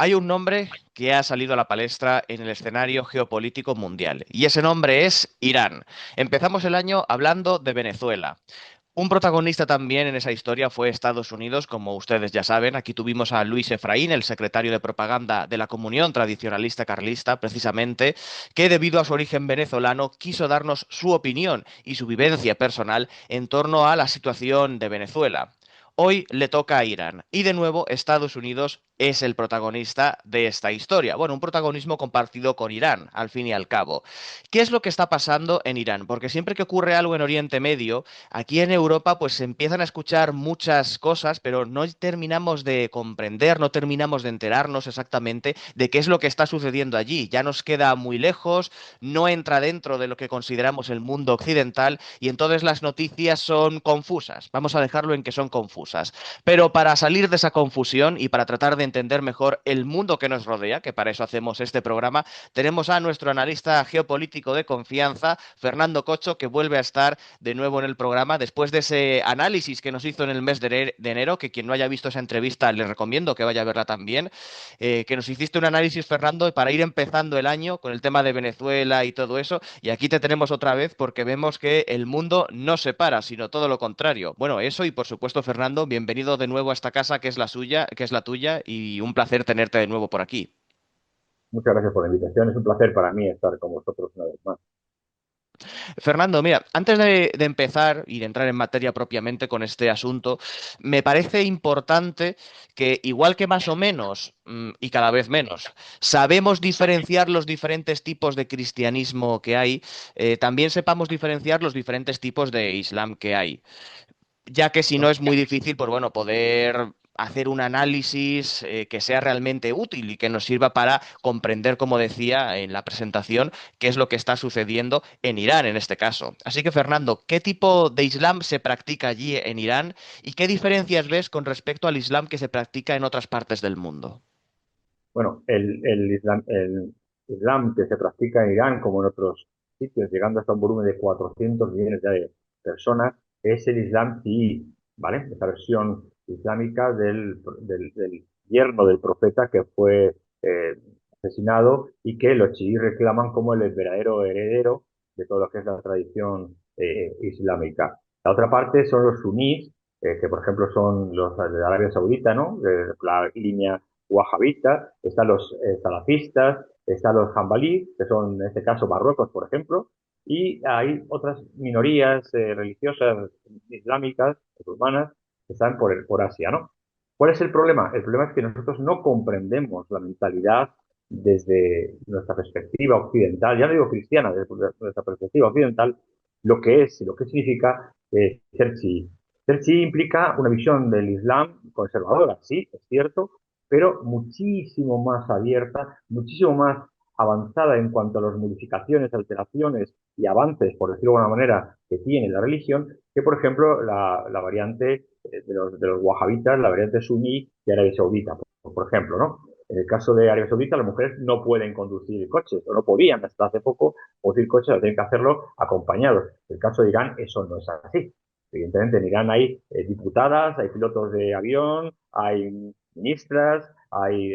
Hay un nombre que ha salido a la palestra en el escenario geopolítico mundial, y ese nombre es Irán. Empezamos el año hablando de Venezuela. Un protagonista también en esa historia fue Estados Unidos, como ustedes ya saben. Aquí tuvimos a Luis Efraín, el secretario de propaganda de la Comunión Tradicionalista Carlista, precisamente, que debido a su origen venezolano quiso darnos su opinión y su vivencia personal en torno a la situación de Venezuela. Hoy le toca a Irán y de nuevo Estados Unidos es el protagonista de esta historia. Bueno, un protagonismo compartido con Irán, al fin y al cabo. ¿Qué es lo que está pasando en Irán? Porque siempre que ocurre algo en Oriente Medio, aquí en Europa pues se empiezan a escuchar muchas cosas, pero no terminamos de comprender, no terminamos de enterarnos exactamente de qué es lo que está sucediendo allí. Ya nos queda muy lejos, no entra dentro de lo que consideramos el mundo occidental y entonces las noticias son confusas. Vamos a dejarlo en que son confusas. Pero para salir de esa confusión y para tratar de entender mejor el mundo que nos rodea, que para eso hacemos este programa, tenemos a nuestro analista geopolítico de confianza, Fernando Cocho, que vuelve a estar de nuevo en el programa después de ese análisis que nos hizo en el mes de enero, que quien no haya visto esa entrevista le recomiendo que vaya a verla también, que nos hiciste un análisis, Fernando, para ir empezando el año con el tema de Venezuela y todo eso, y aquí te tenemos otra vez porque vemos que el mundo no se para, sino todo lo contrario. Bueno, eso y por supuesto, Fernando, bienvenido de nuevo a esta casa que es la suya, que es la tuya, y un placer tenerte de nuevo por aquí. Muchas gracias por la invitación. Es un placer para mí estar con vosotros una vez más. Fernando, mira, antes de empezar y de entrar en materia propiamente con este asunto, me parece importante que, igual que más o menos, y cada vez menos, sabemos diferenciar los diferentes tipos de cristianismo que hay, también sepamos diferenciar los diferentes tipos de islam que hay, ya que si no es muy difícil, pues bueno, poder hacer un análisis que sea realmente útil y que nos sirva para comprender, como decía en la presentación, qué es lo que está sucediendo en Irán en este caso. Así que, Fernando, ¿qué tipo de Islam se practica allí en Irán y qué diferencias ves con respecto al Islam que se practica en otras partes del mundo? Bueno, el Islam que se practica en Irán, como en otros sitios, llegando hasta un volumen de 400 millones de personas, es el Islam chií, ¿vale? Esa versión islámica del yerno del profeta que fue eh, asesinado y que los chiíes reclaman como el verdadero heredero de todo lo que es la tradición islámica. La otra parte son los sunís, que por ejemplo son los de Arabia Saudita, ¿no? La línea wahabitas, están los salafistas, están los jambalíes, que son en este caso Marruecos, por ejemplo, y hay otras minorías religiosas islámicas, musulmanas, que están por Asia, ¿no? ¿Cuál es el problema? El problema es que nosotros no comprendemos la mentalidad desde nuestra perspectiva occidental, ya no digo cristiana, desde nuestra perspectiva occidental, lo que es y lo que significa ser chií. Ser chií implica una visión del Islam conservadora, sí, es cierto, pero muchísimo más abierta, muchísimo más avanzada en cuanto a las modificaciones, alteraciones y avances, por decirlo de alguna manera, que tiene la religión, que por ejemplo la variante de los wahabitas, la variante suní de Arabia Saudita, por ejemplo, ¿no? En el caso de Arabia Saudita, las mujeres no pueden conducir coches, o no podían hasta hace poco conducir coches, tienen que hacerlo acompañados. En el caso de Irán, eso no es así. Evidentemente, en Irán hay diputadas, hay pilotos de avión, hay ministras, hay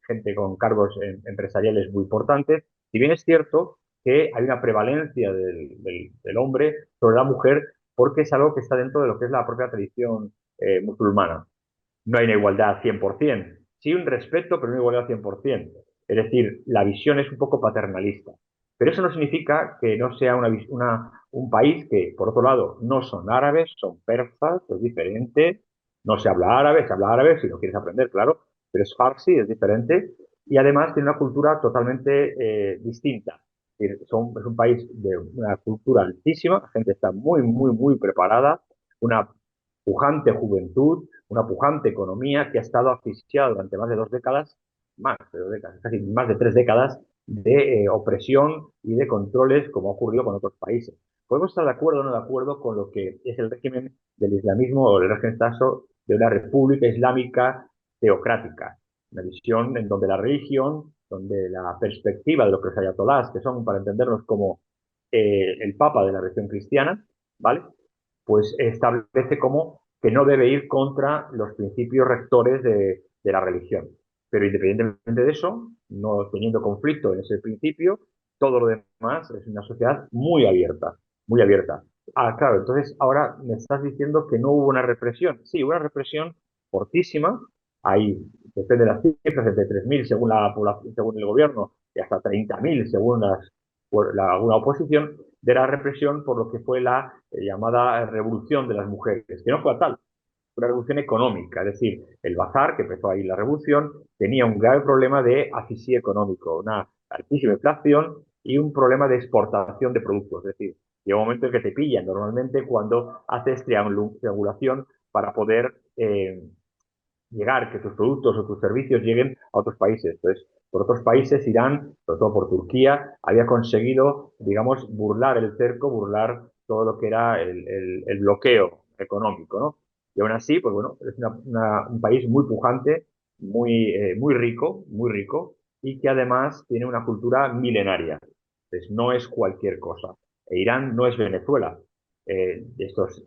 gente con cargos empresariales muy importantes. Si bien es cierto que hay una prevalencia del hombre sobre la mujer, porque es algo que está dentro de lo que es la propia tradición musulmana. No hay una igualdad 100%. Sí un respeto, pero no una igualdad 100%. Es decir, la visión es un poco paternalista. Pero eso no significa que no sea un país que, por otro lado, no son árabes, son persas, es diferente. No se habla árabe si lo quieres aprender, claro, pero es farsi, es diferente. Y además tiene una cultura totalmente distinta. Es un país de una cultura altísima, la gente está muy, muy, muy preparada, una pujante juventud, una pujante economía que ha estado asfixiada durante más de 2 décadas, más de 2 décadas, casi más de 3 décadas de opresión y de controles, como ha ocurrido con otros países. Podemos estar de acuerdo o no de acuerdo con lo que es el régimen del islamismo o el régimen taso de una república islámica teocrática, una visión en donde la religión, donde la perspectiva de lo que los ayatolás, que son, para entendernos, como el papa de la religión cristiana, ¿vale? Pues establece como que no debe ir contra los principios rectores de la religión. Pero independientemente de eso, no teniendo conflicto en ese principio, todo lo demás es una sociedad muy abierta, muy abierta. Ah, claro, entonces ahora me estás diciendo que no hubo una represión. Sí, hubo una represión fortísima. Ahí depende de las cifras, entre 3.000 según la población, según el gobierno, y hasta 30.000 según una oposición, de la represión por lo que fue la llamada revolución de las mujeres, que no fue a tal, una revolución económica, es decir, el bazar, que empezó ahí la revolución, tenía un grave problema de asfixia económico, una altísima inflación y un problema de exportación de productos, es decir, llega un momento en que te pillan normalmente cuando haces triangulación para poder llegar, que tus productos o tus servicios lleguen a otros países. Entonces, por otros países, Irán, sobre todo por Turquía, había conseguido, digamos, burlar el cerco, burlar todo lo que era el bloqueo económico, ¿no? Y aún así, pues bueno, es un país muy pujante, muy rico, y que además tiene una cultura milenaria. Entonces, no es cualquier cosa. E Irán no es Venezuela. Estos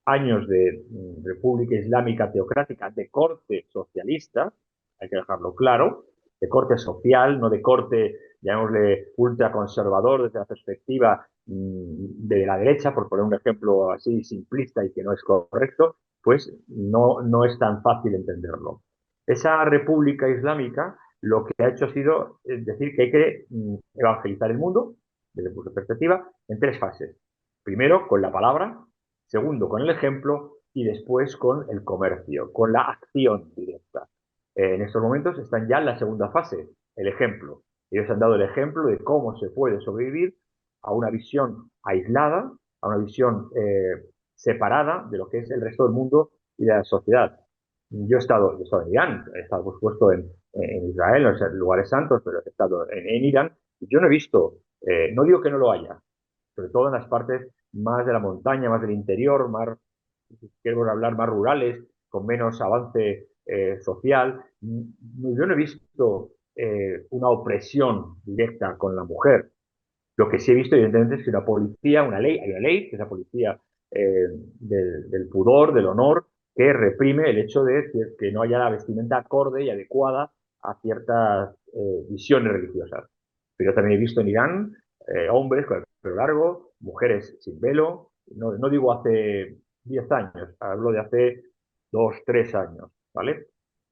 años de República Islámica teocrática de corte socialista, hay que dejarlo claro, de corte social, no de corte, llamémosle, ultraconservador desde la perspectiva de la derecha, por poner un ejemplo así simplista y que no es correcto, pues no es tan fácil entenderlo. Esa República Islámica lo que ha hecho ha sido decir que hay que evangelizar el mundo, desde su perspectiva, en tres fases. Primero, con la palabra, segundo, con el ejemplo y después con el comercio, con la acción directa. En estos momentos están ya en la segunda fase, el ejemplo. Ellos han dado el ejemplo de cómo se puede sobrevivir a una visión aislada, a una visión separada de lo que es el resto del mundo y de la sociedad. Yo he estado en Irán, he estado, por supuesto, en Israel, en los lugares santos, pero he estado en Irán y yo no he visto, no digo que no lo haya, sobre todo en las partes más de la montaña, más del interior, más, si queremos hablar, más rurales, con menos avance social. Yo no he visto una opresión directa con la mujer. Lo que sí he visto, evidentemente, es que una policía, una ley, hay una ley, que es la policía del pudor, del honor, que reprime el hecho de que no haya la vestimenta acorde y adecuada a ciertas visiones religiosas. Pero yo también he visto en Irán hombres con el pelo largo, mujeres sin velo, no digo hace 10 años, hablo de hace 2 3 años, ¿vale?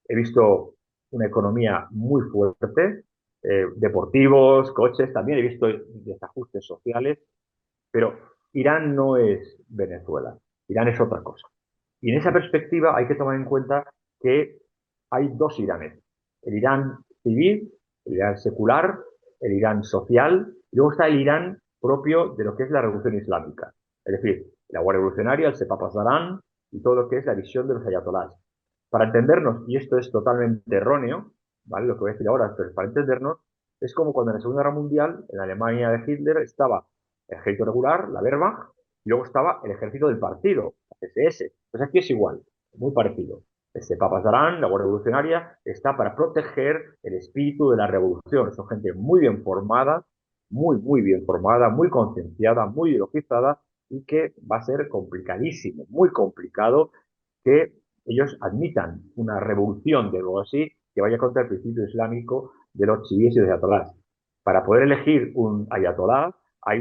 He visto una economía muy fuerte, deportivos, coches, también he visto desajustes sociales, pero Irán no es Venezuela, Irán es otra cosa. Y en esa perspectiva hay que tomar en cuenta que hay dos Iranes, el Irán civil, el Irán secular, el Irán social, y luego está el Irán propio de lo que es la revolución islámica, es decir, la Guardia Revolucionaria, el Sepa Pasdarán y todo lo que es la visión de los ayatolás. Para entendernos, y esto es totalmente erróneo, ¿vale? Lo que voy a decir ahora, pero para entendernos, es como cuando en la Segunda Guerra Mundial, en la Alemania de Hitler, estaba el ejército regular, la Wehrmacht, y luego estaba el ejército del partido, la SS. Pues aquí es igual, muy parecido. Este Papas Darán, la Guardia Revolucionaria, está para proteger el espíritu de la revolución. Son gente muy bien formada, muy bien formada, muy concienciada, muy ideologizada y que va a ser complicadísimo, muy complicado que ellos admitan una revolución de algo así que vaya contra el principio islámico de los chiíes y de los ayatolás. Para poder elegir un ayatolá hay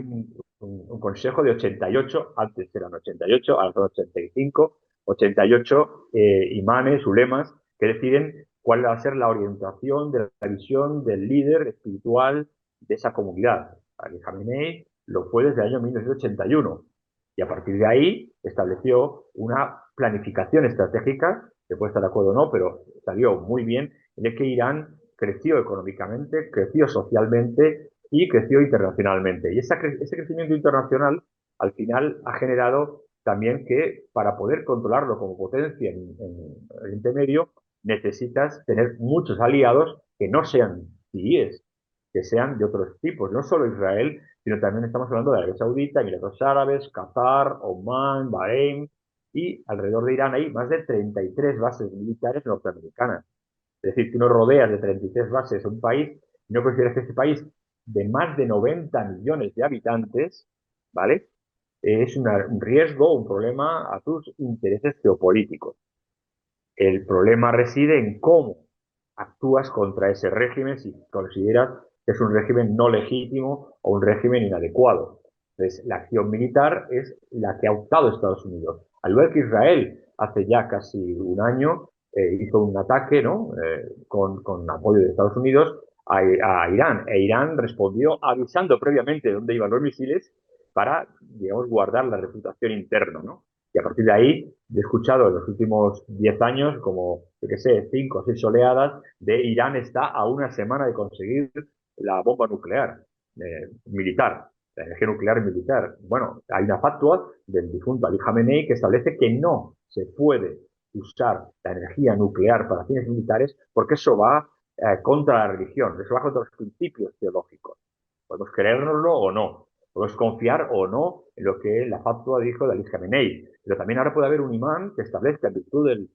un consejo de 88, antes eran 88, ahora son 85, 88 imanes, ulemas, que deciden cuál va a ser la orientación de la visión del líder espiritual de esa comunidad. Ali Khamenei lo fue desde el año 1981 y a partir de ahí estableció una planificación estratégica, se puede estar de acuerdo o no, pero salió muy bien, en el que Irán creció económicamente, creció socialmente y creció internacionalmente. Y ese crecimiento internacional al final ha generado también que para poder controlarlo como potencia en Oriente Medio necesitas tener muchos aliados que no sean chiíes, que sean de otros tipos, no solo Israel, sino también estamos hablando de Arabia Saudita, Emiratos Árabes, Qatar, Omán, Bahrein, y alrededor de Irán hay más de 33 bases militares norteamericanas. Es decir, que uno rodea de 33 bases un país, y no consideras que ese país de más de 90 millones de habitantes, ¿vale? Es un riesgo, un problema a tus intereses geopolíticos. El problema reside en cómo actúas contra ese régimen si consideras que es un régimen no legítimo o un régimen inadecuado. Entonces, la acción militar es la que ha optado Estados Unidos. Al igual que Israel, hace ya casi un año, hizo un ataque, ¿no? Con apoyo de Estados Unidos a Irán. E Irán respondió avisando previamente de dónde iban los misiles para, digamos, guardar la reputación interna, ¿no? Y a partir de ahí, he escuchado en los últimos 10 años, como, yo qué sé, 5 o 6 oleadas de Irán está a una semana de conseguir la bomba nuclear militar, la energía nuclear militar. Bueno, hay una fatua del difunto Ali Khamenei que establece que no se puede usar la energía nuclear para fines militares porque eso va contra la religión, eso va contra los principios teológicos. Podemos creérnoslo o no, podemos confiar o no en lo que la fatua dijo de Ali Khamenei, pero también ahora puede haber un imán que establezca en virtud del,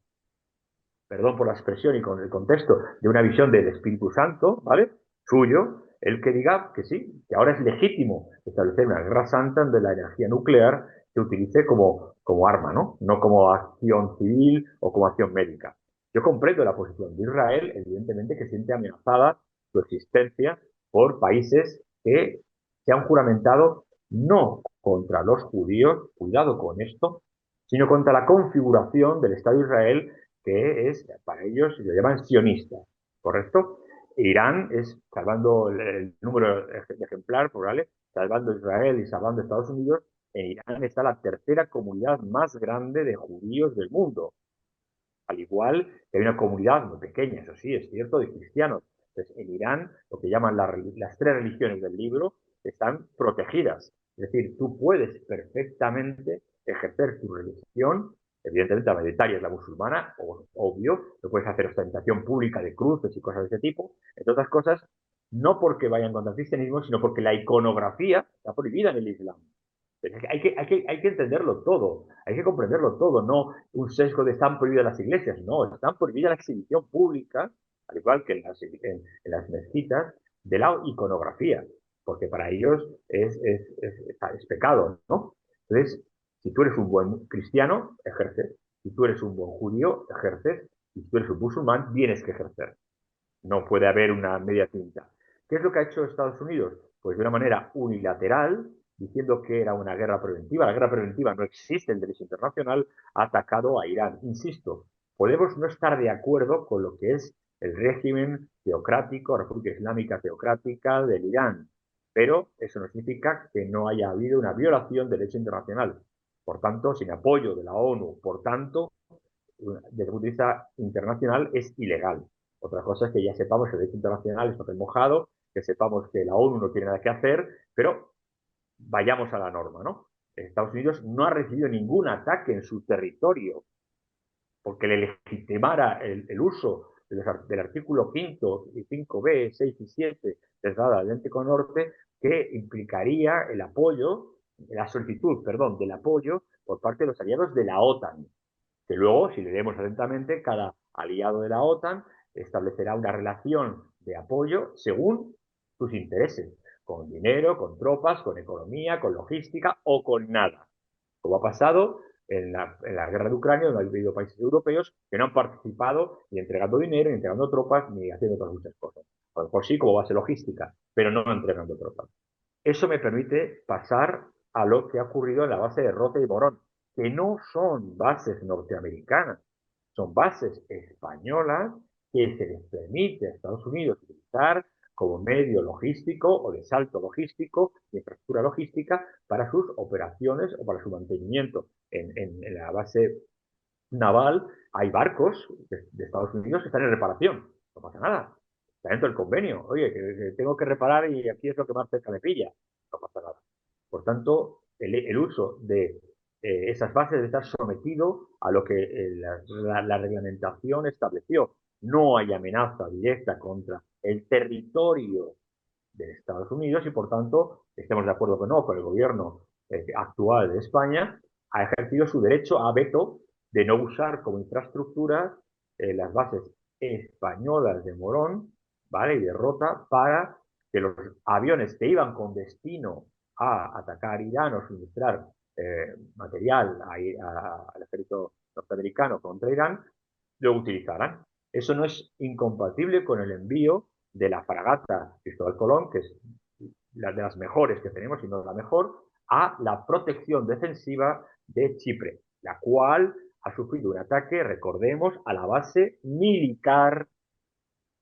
perdón por la expresión y con el contexto, de una visión del Espíritu Santo, ¿vale? Suyo, el que diga que sí, que ahora es legítimo establecer una guerra santa donde la energía nuclear se utilice como arma, ¿no? No como acción civil o como acción médica. Yo comprendo la posición de Israel, evidentemente que siente amenazada su existencia por países que se han juramentado no contra los judíos, cuidado con esto, sino contra la configuración del Estado de Israel que es, para ellos, lo llaman sionista, ¿correcto? Irán es, salvando el número de ejemplar, ¿vale? Salvando Israel y salvando Estados Unidos, en Irán está la tercera comunidad más grande de judíos del mundo. Al igual que hay una comunidad muy pequeña, eso sí, es cierto, de cristianos. Entonces, en Irán, lo que llaman las tres religiones del libro están protegidas. Es decir, tú puedes perfectamente ejercer tu religión, evidentemente la mayoritaria es la musulmana, obvio, lo puedes hacer ostentación pública de cruces y cosas de ese tipo, entre otras cosas, no porque vayan contra el cristianismo, sino porque la iconografía está prohibida en el Islam. Hay que entenderlo todo, hay que comprenderlo todo, no un sesgo de están prohibidas las iglesias, no, están prohibida la exhibición pública, al igual que en las mezquitas, de la iconografía, porque para ellos es pecado, ¿no? Entonces, si tú eres un buen cristiano, ejerces, si tú eres un buen judío, ejerces, y si tú eres un musulmán, tienes que ejercer. No puede haber una media tinta. ¿Qué es lo que ha hecho Estados Unidos? Pues de una manera unilateral, diciendo que era una guerra preventiva. La guerra preventiva no existe en el derecho internacional, ha atacado a Irán. Insisto, podemos no estar de acuerdo con lo que es el régimen teocrático, República Islámica teocrática del Irán, pero eso no significa que no haya habido una violación del derecho internacional. Por tanto, sin apoyo de la ONU, por tanto, desde el punto de vista internacional es ilegal. Otra cosa es que ya sepamos que el derecho internacional es papel mojado, que sepamos que la ONU no tiene nada que hacer, pero vayamos a la norma, ¿no? Estados Unidos no ha recibido ningún ataque en su territorio porque le legitimara el uso del artículo 5 y 5b, 6 y 7 del Tratado del Atlántico Norte, que implicaría el apoyo, la solicitud, perdón, del apoyo por parte de los aliados de la OTAN, que luego, si leemos atentamente, cada aliado de la OTAN establecerá una relación de apoyo según sus intereses, con dinero, con tropas, con economía, con logística o con nada. Como ha pasado en la guerra de Ucrania, donde ha habido países europeos que no han participado ni entregando dinero, ni entregando tropas, ni haciendo otras muchas cosas. A lo mejor sí como base logística, pero no entregando tropas. Eso me permite pasar a lo que ha ocurrido en la base de Rota y Morón, que no son bases norteamericanas, son bases españolas que se les permite a Estados Unidos utilizar como medio logístico o de salto logístico, de infraestructura logística para sus operaciones o para su mantenimiento. En la base naval hay barcos de Estados Unidos que están en reparación, no pasa nada, está dentro del convenio. Oye, que tengo que reparar y aquí es lo que más cerca me pilla, no pasa nada. Por tanto, el uso de esas bases debe estar sometido a lo que la reglamentación estableció. No hay amenaza directa contra el territorio de Estados Unidos y, por tanto, estemos de acuerdo o no con el gobierno actual de España, ha ejercido su derecho a veto de no usar como infraestructura las bases españolas de Morón, ¿vale? Y de Rota para que los aviones que iban con destino a atacar Irán o suministrar material al ejército norteamericano contra Irán, lo utilizaran. Eso no es incompatible con el envío de la fragata Cristóbal Colón, que es la de las mejores que tenemos, y no la mejor, a la protección defensiva de Chipre, la cual ha sufrido un ataque, recordemos, a la base militar,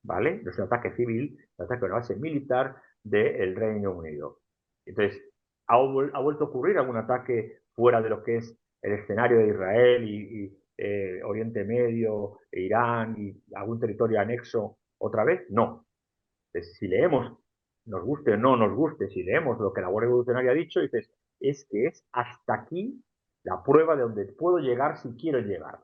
¿vale? No es un ataque civil, es un ataque a una base militar del Reino Unido. Entonces, ¿ha vuelto a ocurrir algún ataque fuera de lo que es el escenario de Israel y Oriente Medio, e Irán y algún territorio anexo otra vez? No. Entonces, si leemos, nos guste o no nos guste, si leemos lo que la Guardia Revolucionaria ha dicho, dices, es que es hasta aquí la prueba de donde puedo llegar si quiero llegar.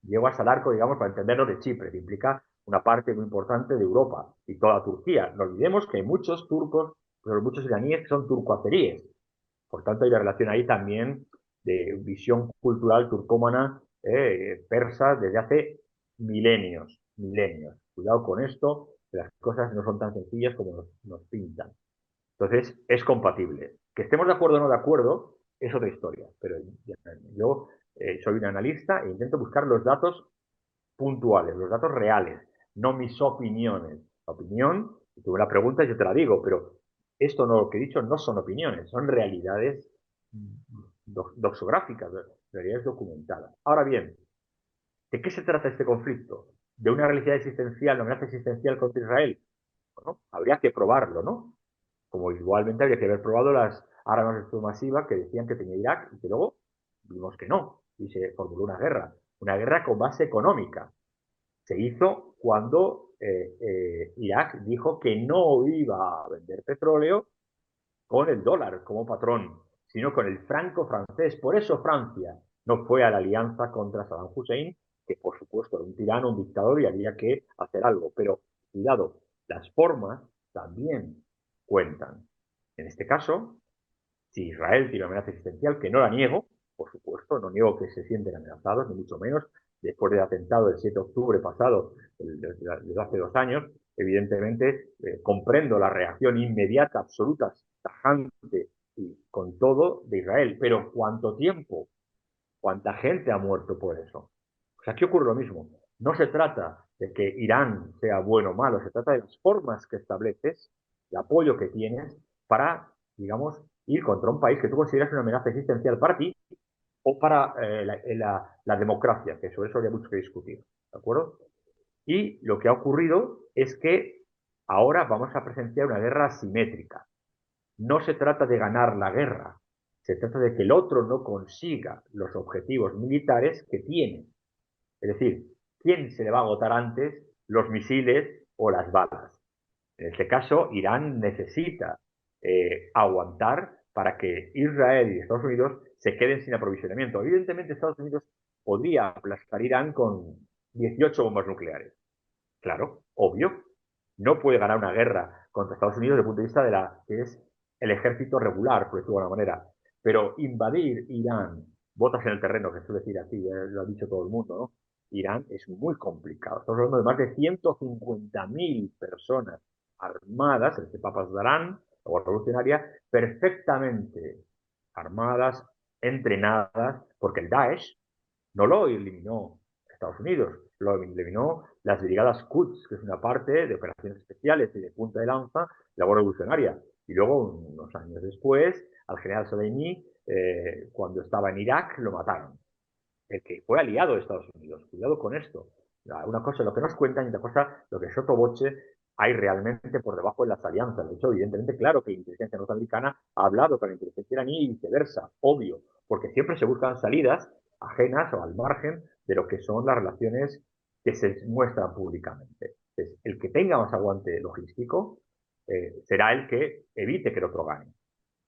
Llego hasta el arco, digamos, para entenderlo, de Chipre, que implica una parte muy importante de Europa y toda Turquía. No olvidemos que hay muchos turcos, pero muchos iraníes que son turcoazeríes. Por tanto, hay una relación ahí también de visión cultural turcómana, persa, desde hace milenios, milenios. Cuidado con esto, que las cosas no son tan sencillas como nos pintan. Entonces, es compatible. Que estemos de acuerdo o no de acuerdo es otra historia, pero yo soy un analista e intento buscar los datos puntuales, los datos reales, no mis opiniones. La opinión, si tú me la preguntas, yo te la digo, pero esto no, lo que he dicho no son opiniones, son realidades doxográficas, realidades documentadas. Ahora bien, ¿de qué se trata este conflicto? ¿De una realidad existencial, una amenaza existencial contra Israel? Bueno, habría que probarlo, ¿no? Como igualmente habría que haber probado las armas de destrucción masiva que decían que tenía Irak y que luego vimos que no, y se formuló una guerra con base económica. Se hizo cuando Irak dijo que no iba a vender petróleo con el dólar como patrón, sino con el franco francés. Por eso Francia no fue a la alianza contra Saddam Hussein, que por supuesto era un tirano, un dictador y había que hacer algo. Pero cuidado, las formas también cuentan. En este caso, si Israel tiene una amenaza existencial, que no la niego, por supuesto, no niego que se sienten amenazados, ni mucho menos, después del atentado del 7 de octubre pasado, desde hace 2 años, evidentemente comprendo la reacción inmediata, absoluta, tajante y con todo de Israel. Pero ¿cuánto tiempo? ¿Cuánta gente ha muerto por eso? Pues aquí ocurre lo mismo. No se trata de que Irán sea bueno o malo, se trata de las formas que estableces, el apoyo que tienes para, digamos, ir contra un país que tú consideras una amenaza existencial para ti o para la democracia, que sobre eso habría mucho que discutir. ¿De acuerdo? Y lo que ha ocurrido es que ahora vamos a presenciar una guerra asimétrica. No se trata de ganar la guerra, se trata de que el otro no consiga los objetivos militares que tiene. Es decir, ¿quién se le va a agotar antes los misiles o las balas? En este caso, Irán necesita aguantar para que Israel y Estados Unidos se queden sin aprovisionamiento. Evidentemente, Estados Unidos podría aplastar a Irán con 18 bombas nucleares. Claro, obvio. No puede ganar una guerra contra Estados Unidos desde el punto de vista de la que es el ejército regular, por decirlo de alguna manera. Pero invadir Irán, botas en el terreno, que suele decir así, lo ha dicho todo el mundo, ¿no? Irán es muy complicado. Estamos hablando de más de 150.000 personas armadas, el Papas darán, la Guardia Revolucionaria, perfectamente armadas, entrenadas, porque el Daesh no lo eliminó Estados Unidos, lo eliminó las brigadas Quds, que es una parte de operaciones especiales y de punta de lanza de la Guardia Revolucionaria. Y luego, unos años después, al general Soleimani, cuando estaba en Irak, lo mataron. El que fue aliado de Estados Unidos. Cuidado con esto. Una cosa es lo que nos cuentan y otra cosa lo que sotoboche hay realmente por debajo de las alianzas. De hecho, evidentemente, claro que la inteligencia norteamericana ha hablado con la inteligencia iraní y viceversa, obvio, porque siempre se buscan salidas ajenas o al margen de lo que son las relaciones que se muestran públicamente. Entonces, el que tenga más aguante logístico será el que evite que el otro gane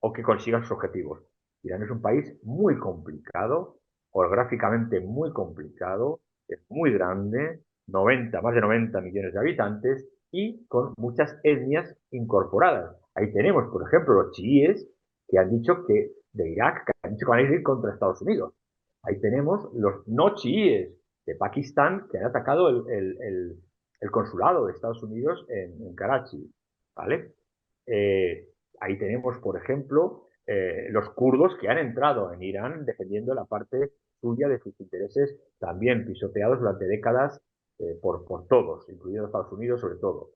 o que consiga sus objetivos. Irán es un país muy complicado, geográficamente muy complicado, es muy grande, más de 90 millones de habitantes y con muchas etnias incorporadas. Ahí tenemos, por ejemplo, los chiíes que han dicho que de Irak, que han dicho que van a ir contra Estados Unidos. Ahí tenemos los no chiíes de Pakistán que han atacado el consulado de Estados Unidos en Karachi. ¿Vale? Eh, Ahí tenemos, por ejemplo, los kurdos que han entrado en Irán defendiendo la parte suya de sus intereses, también pisoteados durante décadas por todos, incluidos Estados Unidos sobre todo.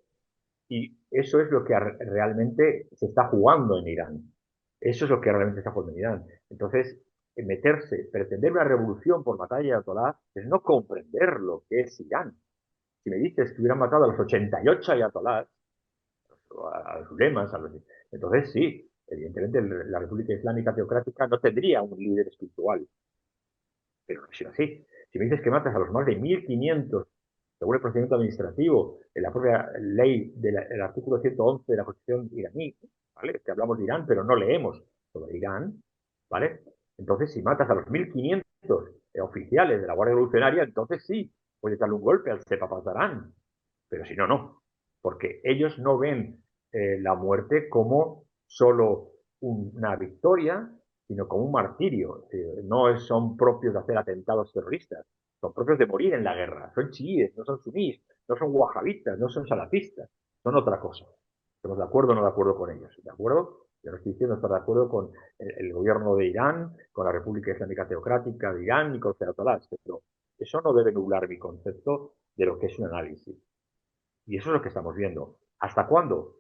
Y eso es lo que realmente se está jugando en Irán. Eso es lo que realmente se está jugando en Irán. Entonces, pretender una revolución por matar a ayatolás es no comprender lo que es Irán. Si me dices que hubieran matado a los 88 ayatolás, a los ulemas, entonces sí, evidentemente la República Islámica teocrática no tendría un líder espiritual, pero no ha sido así. Si me dices que matas a los más de 1.500 según el procedimiento administrativo, en la propia ley del artículo 111 de la Constitución iraní, ¿vale? Que hablamos de Irán, pero no leemos sobre Irán, ¿vale? Entonces, si matas a los 1.500 oficiales de la Guardia Revolucionaria, entonces sí, puedes darle un golpe al Sepa Pasdarán, pero si no, no, porque ellos no ven la muerte como solo una victoria, sino como un martirio. No son propios de hacer atentados terroristas, son propios de morir en la guerra. Son chiíes, no son sunís, no son wahabitas, no son salafistas, son otra cosa. ¿Estamos de acuerdo o no de acuerdo con ellos? ¿De acuerdo? Yo no estoy diciendo estar de acuerdo con el gobierno de Irán, con la República Islámica Teocrática de Irán y con los ayatolás, pero eso no debe nublar mi concepto de lo que es un análisis. Y eso es lo que estamos viendo. ¿Hasta cuándo?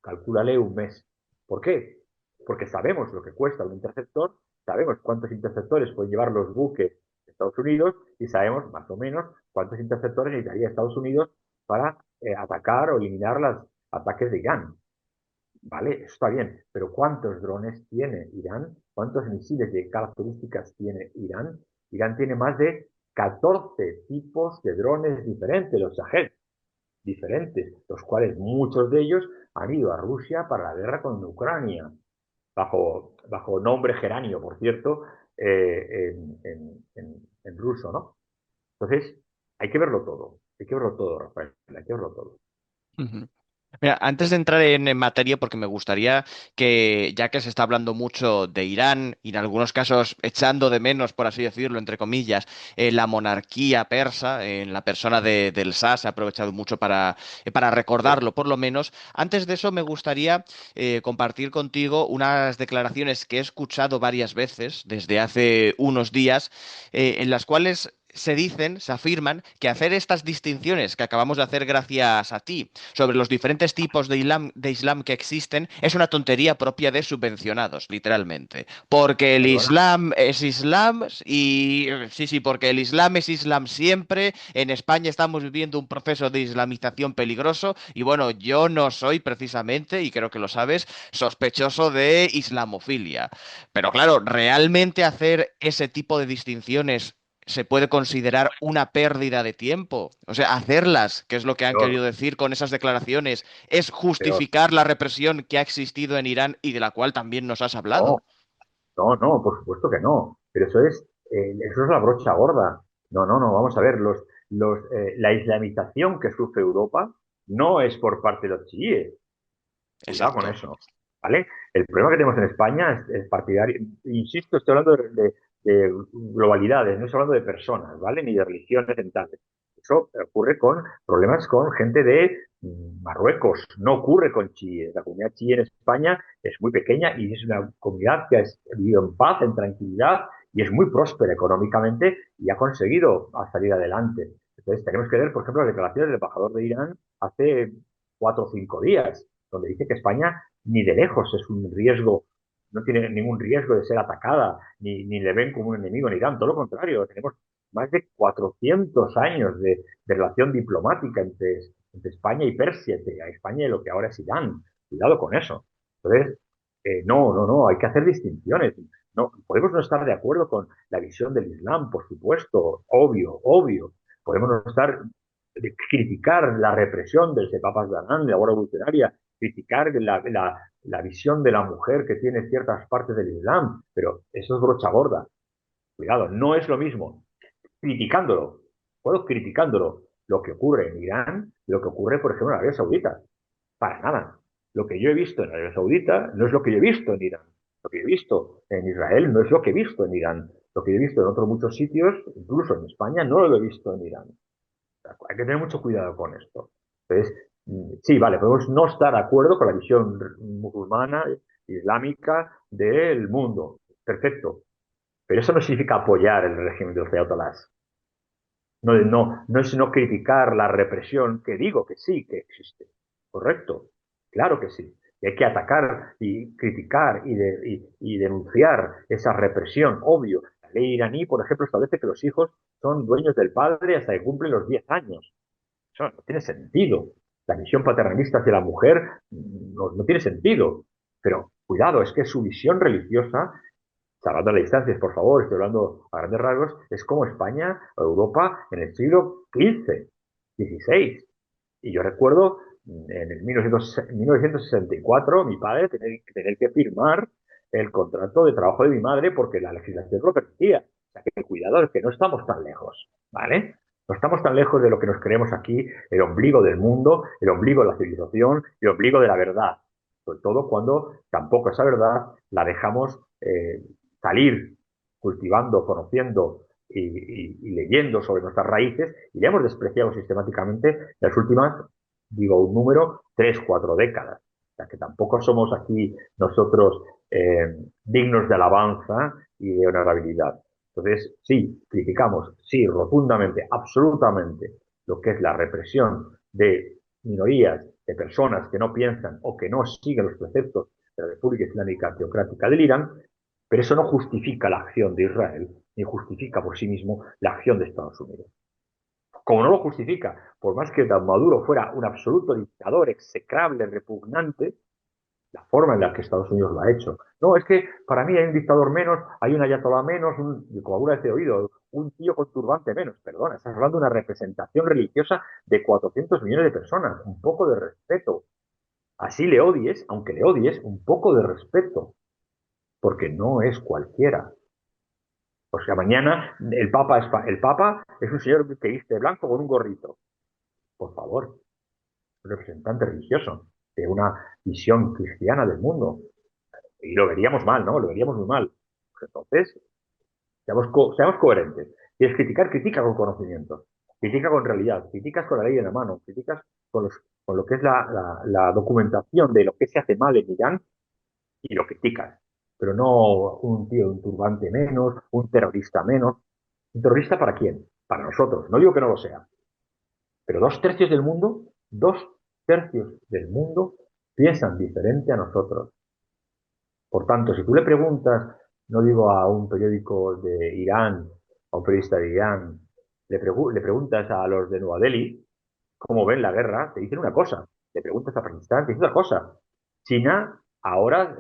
Calcúlale un mes. ¿Por qué? Porque sabemos lo que cuesta un interceptor, sabemos cuántos interceptores pueden llevar los buques de Estados Unidos y sabemos más o menos cuántos interceptores necesitaría Estados Unidos para atacar o eliminar los ataques de Irán. ¿Vale? Eso está bien, pero ¿cuántos drones tiene Irán? ¿Cuántos misiles de características tiene Irán? Irán tiene más de 14 tipos de drones diferentes, los Shahed diferentes, los cuales muchos de ellos han ido a Rusia para la guerra con Ucrania, bajo nombre geranio, por cierto, en ruso, ¿no? Entonces, hay que verlo todo, Rafael, hay que verlo todo. Ujú. Mira, antes de entrar en materia, porque me gustaría que, ya que se está hablando mucho de Irán y en algunos casos echando de menos, por así decirlo, entre comillas, la monarquía persa, en la persona del Shah, se ha aprovechado mucho para recordarlo, por lo menos. Antes de eso, me gustaría compartir contigo unas declaraciones que he escuchado varias veces desde hace unos días, en las cuales se afirman que hacer estas distinciones que acabamos de hacer gracias a ti sobre los diferentes tipos de Islam que existen es una tontería propia de subvencionados, literalmente. Porque el Perdona, Islam es Islam y sí, sí, porque el Islam es Islam siempre. En España estamos viviendo un proceso de islamización peligroso y bueno, yo no soy precisamente, y creo que lo sabes, sospechoso de islamofilia. Pero claro, realmente hacer ese tipo de distinciones se puede considerar una pérdida de tiempo. O sea, hacerlas, que es lo que han peor, querido decir con esas declaraciones, es peor. justificar la represión que ha existido en Irán y de la cual también nos has hablado. No, no, no, por supuesto que no. Pero eso es la brocha gorda. No, no, no, vamos a ver, la islamización que sufre Europa no es por parte de los chiíes. Cuidado con Exacto. eso, ¿vale? El problema que tenemos en España es partidario. Insisto, estoy hablando de globalidades, no estoy hablando de personas, ¿vale? Ni de religiones en tal. Eso ocurre con problemas con gente de Marruecos, no ocurre con chiíes. La comunidad chií en España es muy pequeña y es una comunidad que ha vivido en paz, en tranquilidad y es muy próspera económicamente y ha conseguido salir adelante. Entonces, tenemos que ver, por ejemplo, las declaraciones del embajador de Irán hace 4 o 5 días donde dice que España ni de lejos es un riesgo, no tiene ningún riesgo de ser atacada, ni le ven como un enemigo en Irán, todo lo contrario, tenemos más de 400 años de relación diplomática entre España y Persia, entre España y lo que ahora es Irán. Cuidado con eso. Entonces, no, no, no, hay que hacer distinciones. No, podemos no estar de acuerdo con la visión del Islam, por supuesto, obvio, obvio. Podemos no estar criticar la represión del Sepapas Danán, de la Guardia Revolucionaria, criticar la visión de la mujer que tiene ciertas partes del Islam, pero eso es brocha gorda. Cuidado, no es lo mismo. Criticándolo, puedo criticándolo, lo que ocurre en Irán, lo que ocurre, por ejemplo, en Arabia Saudita. Para nada. Lo que yo he visto en Arabia Saudita no es lo que yo he visto en Irán. Lo que yo he visto en Israel no es lo que he visto en Irán. Lo que yo he visto en otros muchos sitios, incluso en España, no lo he visto en Irán. Hay que tener mucho cuidado con esto. Entonces, sí, vale, podemos no estar de acuerdo con la visión musulmana, islámica del mundo. Perfecto. Pero eso no significa apoyar el régimen de los ayatolás. No es no criticar la represión, que digo que sí, que existe. Correcto, claro que sí. Y hay que atacar y criticar y denunciar esa represión, obvio. La ley iraní, por ejemplo, establece que los hijos son dueños del padre hasta que cumplen los 10 años. Eso no tiene sentido. La visión paternalista hacia la mujer no tiene sentido. Pero cuidado, es que su visión religiosa, salvando las distancias, por favor, estoy hablando a grandes rasgos, es como España o Europa en el siglo XV, XVI. Y yo recuerdo en el 1964 mi padre tener que firmar el contrato de trabajo de mi madre porque la legislación lo permitía. O sea que cuidado, es que no estamos tan lejos, ¿vale? No estamos tan lejos de lo que nos creemos aquí, el ombligo del mundo, el ombligo de la civilización, el ombligo de la verdad. Sobre todo cuando tampoco esa verdad la dejamos salir cultivando, conociendo y leyendo sobre nuestras raíces y le hemos despreciado sistemáticamente en las últimas, digo un número, 3, 4 décadas. O sea que tampoco somos aquí nosotros dignos de alabanza y de honorabilidad. Entonces, sí, criticamos, sí, rotundamente, absolutamente, lo que es la represión de minorías, de personas que no piensan o que no siguen los preceptos de la República Islámica Teocrática del Irán, pero eso no justifica la acción de Israel, ni justifica por sí mismo la acción de Estados Unidos. Como no lo justifica, por más que Maduro fuera un absoluto dictador, execrable, repugnante, la forma en la que Estados Unidos lo ha hecho. No, es que para mí hay un dictador menos, hay un ayatolá menos, como alguna vez he oído, un tío con turbante menos. Perdona, estás hablando de una representación religiosa de 400 millones de personas. Un poco de respeto. Así le odies, aunque le odies, un poco de respeto, porque no es cualquiera. O sea, mañana el Papa es un señor que viste blanco con un gorrito. Por favor, un representante religioso de una visión cristiana del mundo. Y lo veríamos mal, ¿no? Lo veríamos muy mal. Pues entonces, seamos coherentes. ¿Quieres criticar? Critica con conocimiento. Critica con realidad. Criticas con la ley en la mano. Criticas con lo que es la documentación de lo que se hace mal en Irán y lo criticas. Pero no un tío, un turbante menos, un terrorista menos. ¿Un terrorista para quién? Para nosotros. No digo que no lo sea. Pero 2 tercios del mundo piensan diferente a nosotros. Por tanto, si tú le preguntas, no digo a un periódico de Irán, a un periodista de Irán, le preguntas a los de Nueva Delhi cómo ven la guerra, te dicen una cosa. Le preguntas a Pakistán, te dicen otra cosa. China ahora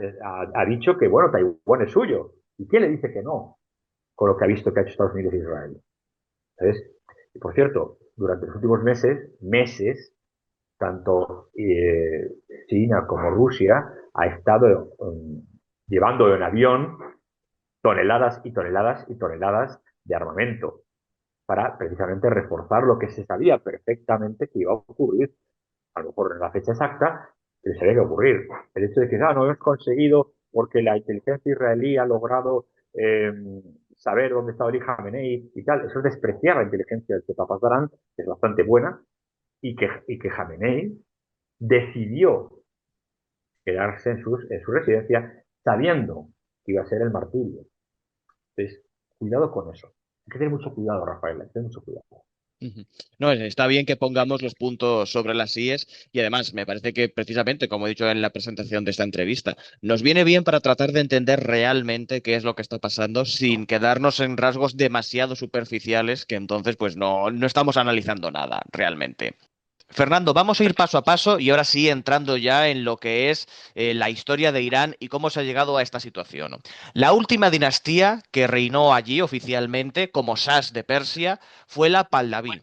ha dicho que, bueno, Taiwán es suyo. ¿Y quién le dice que no? Con lo que ha visto que ha hecho Estados Unidos e Israel. ¿Sabes? Y por cierto, durante los últimos meses, tanto China como Rusia ha estado llevando en avión toneladas y toneladas y toneladas de armamento para precisamente reforzar lo que se sabía perfectamente que iba a ocurrir, a lo mejor en la fecha exacta, pero sabía que iba a ocurrir. El hecho de que no hemos conseguido porque la inteligencia israelí ha logrado saber dónde estaba Ali Khamenei y tal, eso es despreciar la inteligencia del Papazarán, que es bastante buena, y que Khamenei decidió quedarse en su residencia sabiendo que iba a ser el martirio. Entonces, cuidado con eso. Hay que tener mucho cuidado, Rafael, hay que tener mucho cuidado. Ujú. No, está bien que pongamos los puntos sobre las IES y además me parece que precisamente, como he dicho en la presentación de esta entrevista, nos viene bien para tratar de entender realmente qué es lo que está pasando sin quedarnos en rasgos demasiado superficiales que entonces pues no estamos analizando nada realmente. Fernando, vamos a ir paso a paso y ahora sí entrando ya en lo que es la historia de Irán y cómo se ha llegado a esta situación. La última dinastía que reinó allí oficialmente como Shah de Persia fue la Pahlaví,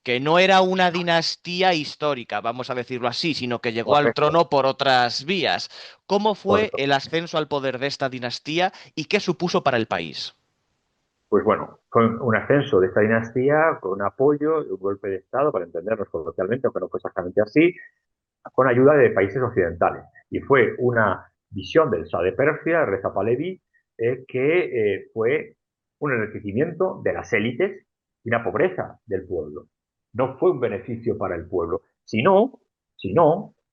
que no era una dinastía histórica, vamos a decirlo así, sino que llegó al Correcto. trono por otras vías. ¿Cómo fue Correcto. el ascenso al poder de esta dinastía y qué supuso para el país? Pues bueno, fue un ascenso de esta dinastía con un apoyo y un golpe de Estado, para entendernos coloquialmente, aunque no fue exactamente así, con ayuda de países occidentales. Y fue una visión del Shah de Persia, Reza Pahlavi, que fue un enriquecimiento de las élites y una pobreza del pueblo. No fue un beneficio para el pueblo. Si no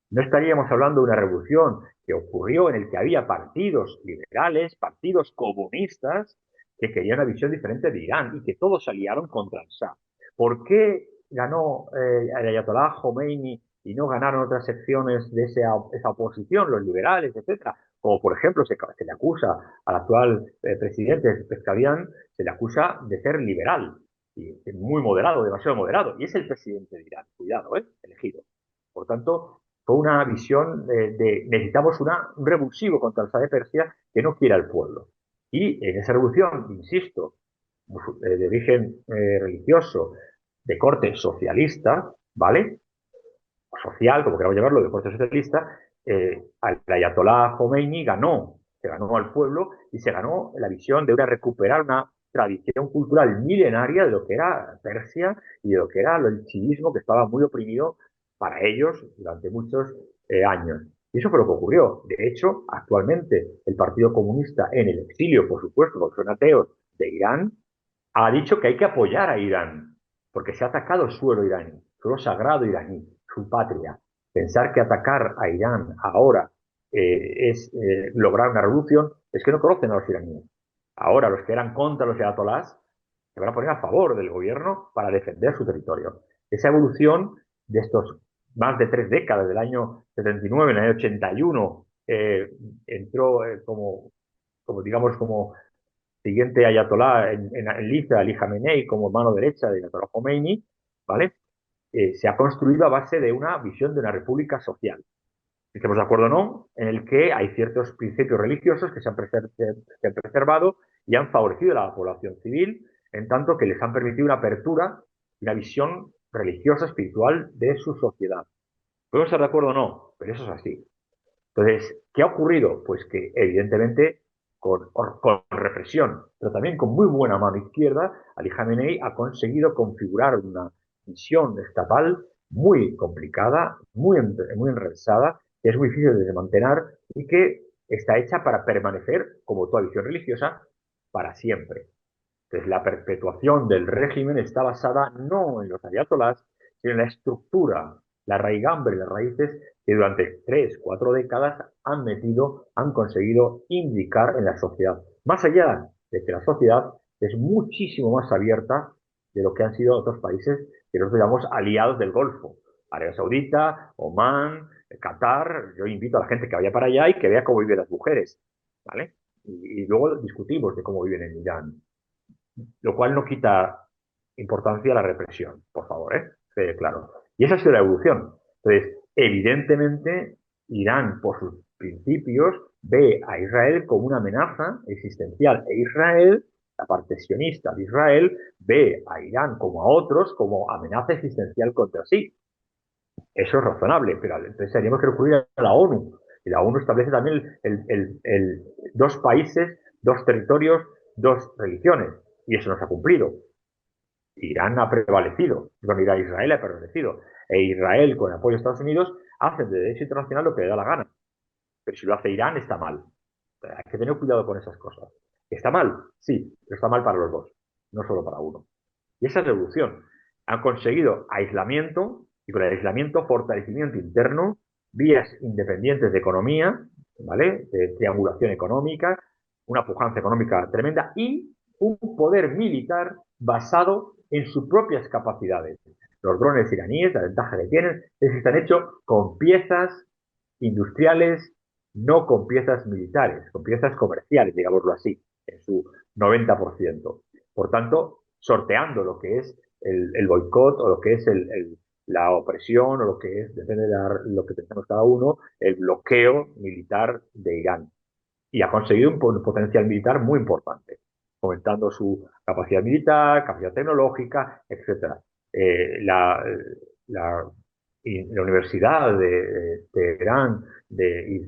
estaríamos hablando de una revolución que ocurrió en el que había partidos liberales, partidos comunistas, que querían una visión diferente de Irán y que todos se aliaron contra el Shah. ¿Por qué ganó el Ayatollah Khomeini y no ganaron otras secciones de esa oposición, los liberales, etcétera? Como por ejemplo se le acusa al actual presidente Pezeshkian, se le acusa de ser liberal y muy moderado, demasiado moderado, y es el presidente de Irán, cuidado, elegido. Por tanto, fue una visión necesitamos un revulsivo contra el Shah de Persia que no quiera al pueblo. Y en esa revolución, insisto, de origen religioso, de corte socialista, ¿vale? O social, como queramos llamarlo, de corte socialista, el Ayatollah Khomeini se ganó al pueblo y se ganó la visión de recuperar una tradición cultural milenaria de lo que era Persia y de lo que era el chiismo que estaba muy oprimido para ellos durante muchos años. Y eso fue lo que ocurrió. De hecho, actualmente el Partido Comunista en el exilio, por supuesto, porque son ateos de Irán, ha dicho que hay que apoyar a Irán, porque se ha atacado el suelo iraní, suelo sagrado iraní, su patria. Pensar que atacar a Irán ahora es lograr una revolución, es que no conocen a los iraníes. Ahora los que eran contra los ayatolás se van a poner a favor del gobierno para defender su territorio. Esa evolución de estos más de 3 décadas, del año 79, en el año 81, entró digamos, como siguiente ayatolá en lista, Ali Khamenei, como mano derecha de Ayatollah Khomeini, ¿vale? Se ha construido a base de una visión de una república social. Estemos de acuerdo o no, en el que hay ciertos principios religiosos que se han preservado y han favorecido a la población civil, en tanto que les han permitido una apertura y una visión religiosa, espiritual de su sociedad. Podemos estar de acuerdo o no, pero eso es así. Entonces, ¿qué ha ocurrido? Pues que evidentemente con represión, pero también con muy buena mano izquierda, Ali Khamenei ha conseguido configurar una visión estatal muy complicada, muy enrevesada, que es muy difícil de mantener y que está hecha para permanecer, como toda visión religiosa, para siempre. Entonces, la perpetuación del régimen está basada no en los ayatolás, sino en la estructura, la raigambre, las raíces que durante 3, 4 décadas han conseguido indicar en la sociedad. Más allá de que la sociedad es muchísimo más abierta de lo que han sido otros países que nosotros llamamos aliados del Golfo. Arabia Saudita, Omán, Qatar. Yo invito a la gente que vaya para allá y que vea cómo viven las mujeres, ¿vale? Y luego discutimos de cómo viven en Irán, lo cual no quita importancia a la represión, por favor, ¿eh? Claro. Y esa ha sido la evolución. Entonces, evidentemente, Irán, por sus principios, ve a Israel como una amenaza existencial. E Israel, la parte sionista de Israel, ve a Irán como a otros como amenaza existencial contra sí. Eso es razonable, pero entonces tendríamos que recurrir a la ONU. Y la ONU establece también dos países, dos territorios, dos religiones. Y eso no se ha cumplido. Irán ha prevalecido, Israel ha prevalecido. E Israel, con el apoyo de Estados Unidos, hace de derecho internacional lo que le da la gana. Pero si lo hace Irán, está mal. Hay que tener cuidado con esas cosas. ¿Está mal? Sí, pero está mal para los dos, no solo para uno. Y esa es la evolución. Han conseguido aislamiento y con el aislamiento fortalecimiento interno, vías independientes de economía, ¿vale? De triangulación económica, una pujanza económica tremenda y un poder militar basado en sus propias capacidades. Los drones iraníes, la ventaja que tienen es que están hechos con piezas industriales, no con piezas militares, con piezas comerciales, digámoslo así, en su 90%. Por tanto, sorteando lo que es el boicot o lo que es la opresión o lo que es, depende de lo que pensemos cada uno, el bloqueo militar de Irán. Y ha conseguido un potencial militar muy importante, aumentando su capacidad militar, capacidad tecnológica, etcétera. La, la Universidad de Teherán de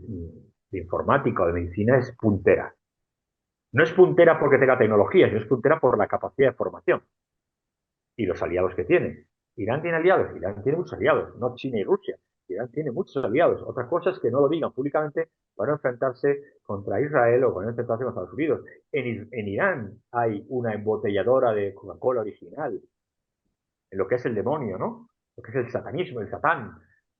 informática o de medicina es puntera. No es puntera porque tenga tecnología, sino es puntera por la capacidad de formación y los aliados que tiene. Irán tiene aliados, Irán tiene muchos aliados, no China y Rusia. Irán tiene muchos aliados. Otra cosa es que no lo digan públicamente para no enfrentarse contra Israel o para no enfrentarse con Estados Unidos. En Irán hay una embotelladora de Coca-Cola original, en lo que es el demonio, ¿no? Lo que es el satanismo, el satán,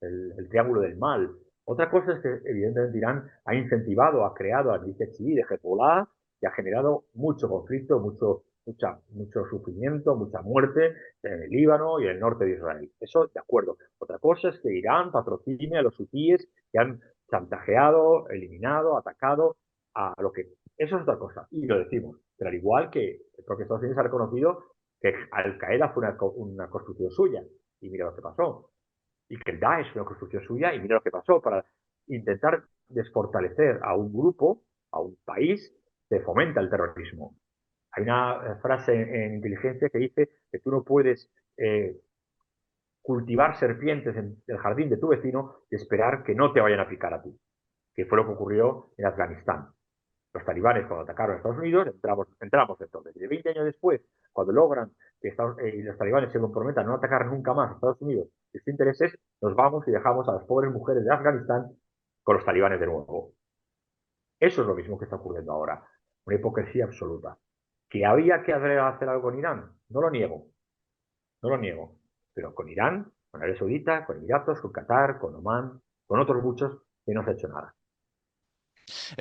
el triángulo del mal. Otra cosa es que, evidentemente, Irán ha incentivado, ha creado a milicia chií de Hezbollah, que ha generado mucho conflicto, mucho mucho sufrimiento, mucha muerte en el Líbano y en el norte de Israel. Eso, de acuerdo. Otra cosa es que Irán patrocine a los hutíes que han chantajeado, eliminado, atacado a lo que... Eso es otra cosa, y lo decimos. Pero al igual que el propio Estados Unidos ha reconocido que Al-Qaeda fue una construcción suya, y mira lo que pasó. Y que el Daesh fue una construcción suya, y mira lo que pasó, para intentar desfortalecer a un grupo, a un país, que fomenta el terrorismo. Hay una frase en inteligencia que dice que tú no puedes cultivar serpientes en el jardín de tu vecino y esperar que no te vayan a picar a ti, que fue lo que ocurrió en Afganistán. Los talibanes, cuando atacaron a Estados Unidos, entramos entonces. Y 20 años después, cuando logran que los talibanes se comprometan a no atacar nunca más a Estados Unidos y sus intereses, nos vamos y dejamos a las pobres mujeres de Afganistán con los talibanes de nuevo. Eso es lo mismo que está ocurriendo ahora. Una hipocresía absoluta. ¿Que había que hacer algo con Irán? No lo niego, no lo niego. Pero con Irán, con Arabia Saudita, con Emiratos, con Qatar, con Omán, con otros muchos, que no se ha hecho nada.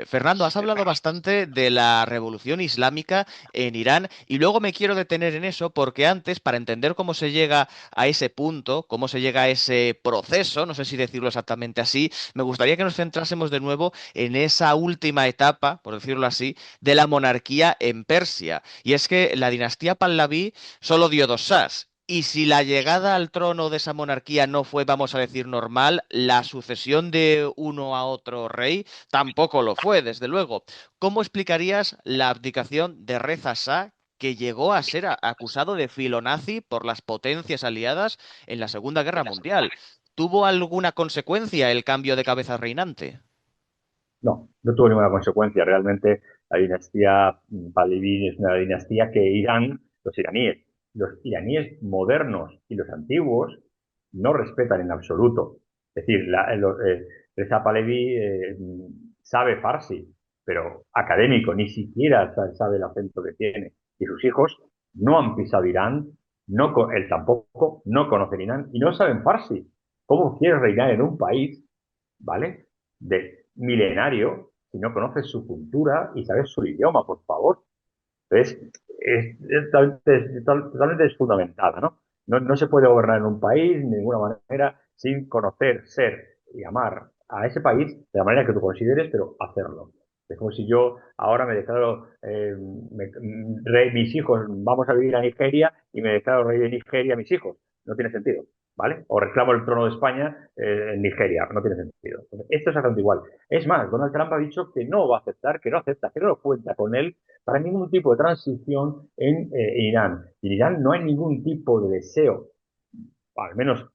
Fernando, has hablado bastante de la revolución islámica en Irán y luego me quiero detener en eso porque antes, para entender cómo se llega a ese punto, cómo se llega a ese proceso, no sé si decirlo exactamente así, me gustaría que nos centrásemos de nuevo en esa última etapa, por decirlo así, de la monarquía en Persia. Y es que la dinastía Pahlaví solo dio dos sas. Y si la llegada al trono de esa monarquía no fue, vamos a decir, normal, la sucesión de uno a otro rey tampoco lo fue, desde luego. ¿Cómo explicarías la abdicación de Reza Shah, que llegó a ser acusado de filonazi por las potencias aliadas en la Segunda Guerra Mundial? ¿Tuvo alguna consecuencia el cambio de cabeza reinante? No, no tuvo ninguna consecuencia. Realmente la dinastía Pahlaví es una dinastía que Irán, los iraníes modernos y los antiguos no respetan en absoluto. Es decir, Reza Pahlaví sabe farsi, pero académico, ni siquiera sabe el acento que tiene. Y sus hijos no han pisado Irán, él tampoco, no conocen Irán y no saben farsi. ¿Cómo quieres reinar en un país, ¿vale? De milenario si no conoces su cultura y sabes su idioma, por favor. Entonces, totalmente desfundamentada, ¿no? No se puede gobernar en un país de ninguna manera sin conocer, ser y amar a ese país de la manera que tú consideres, pero hacerlo. Es como si yo ahora me declaro rey, mis hijos, vamos a vivir a Nigeria y me declaro rey de Nigeria a mis hijos. No tiene sentido, ¿vale? O reclamo el trono de España en Nigeria. No tiene sentido. Entonces, esto es exactamente igual. Es más, Donald Trump ha dicho que no va a aceptar, que no acepta, que no lo cuenta con él para ningún tipo de transición en Irán. En Irán no hay ningún tipo de deseo, al menos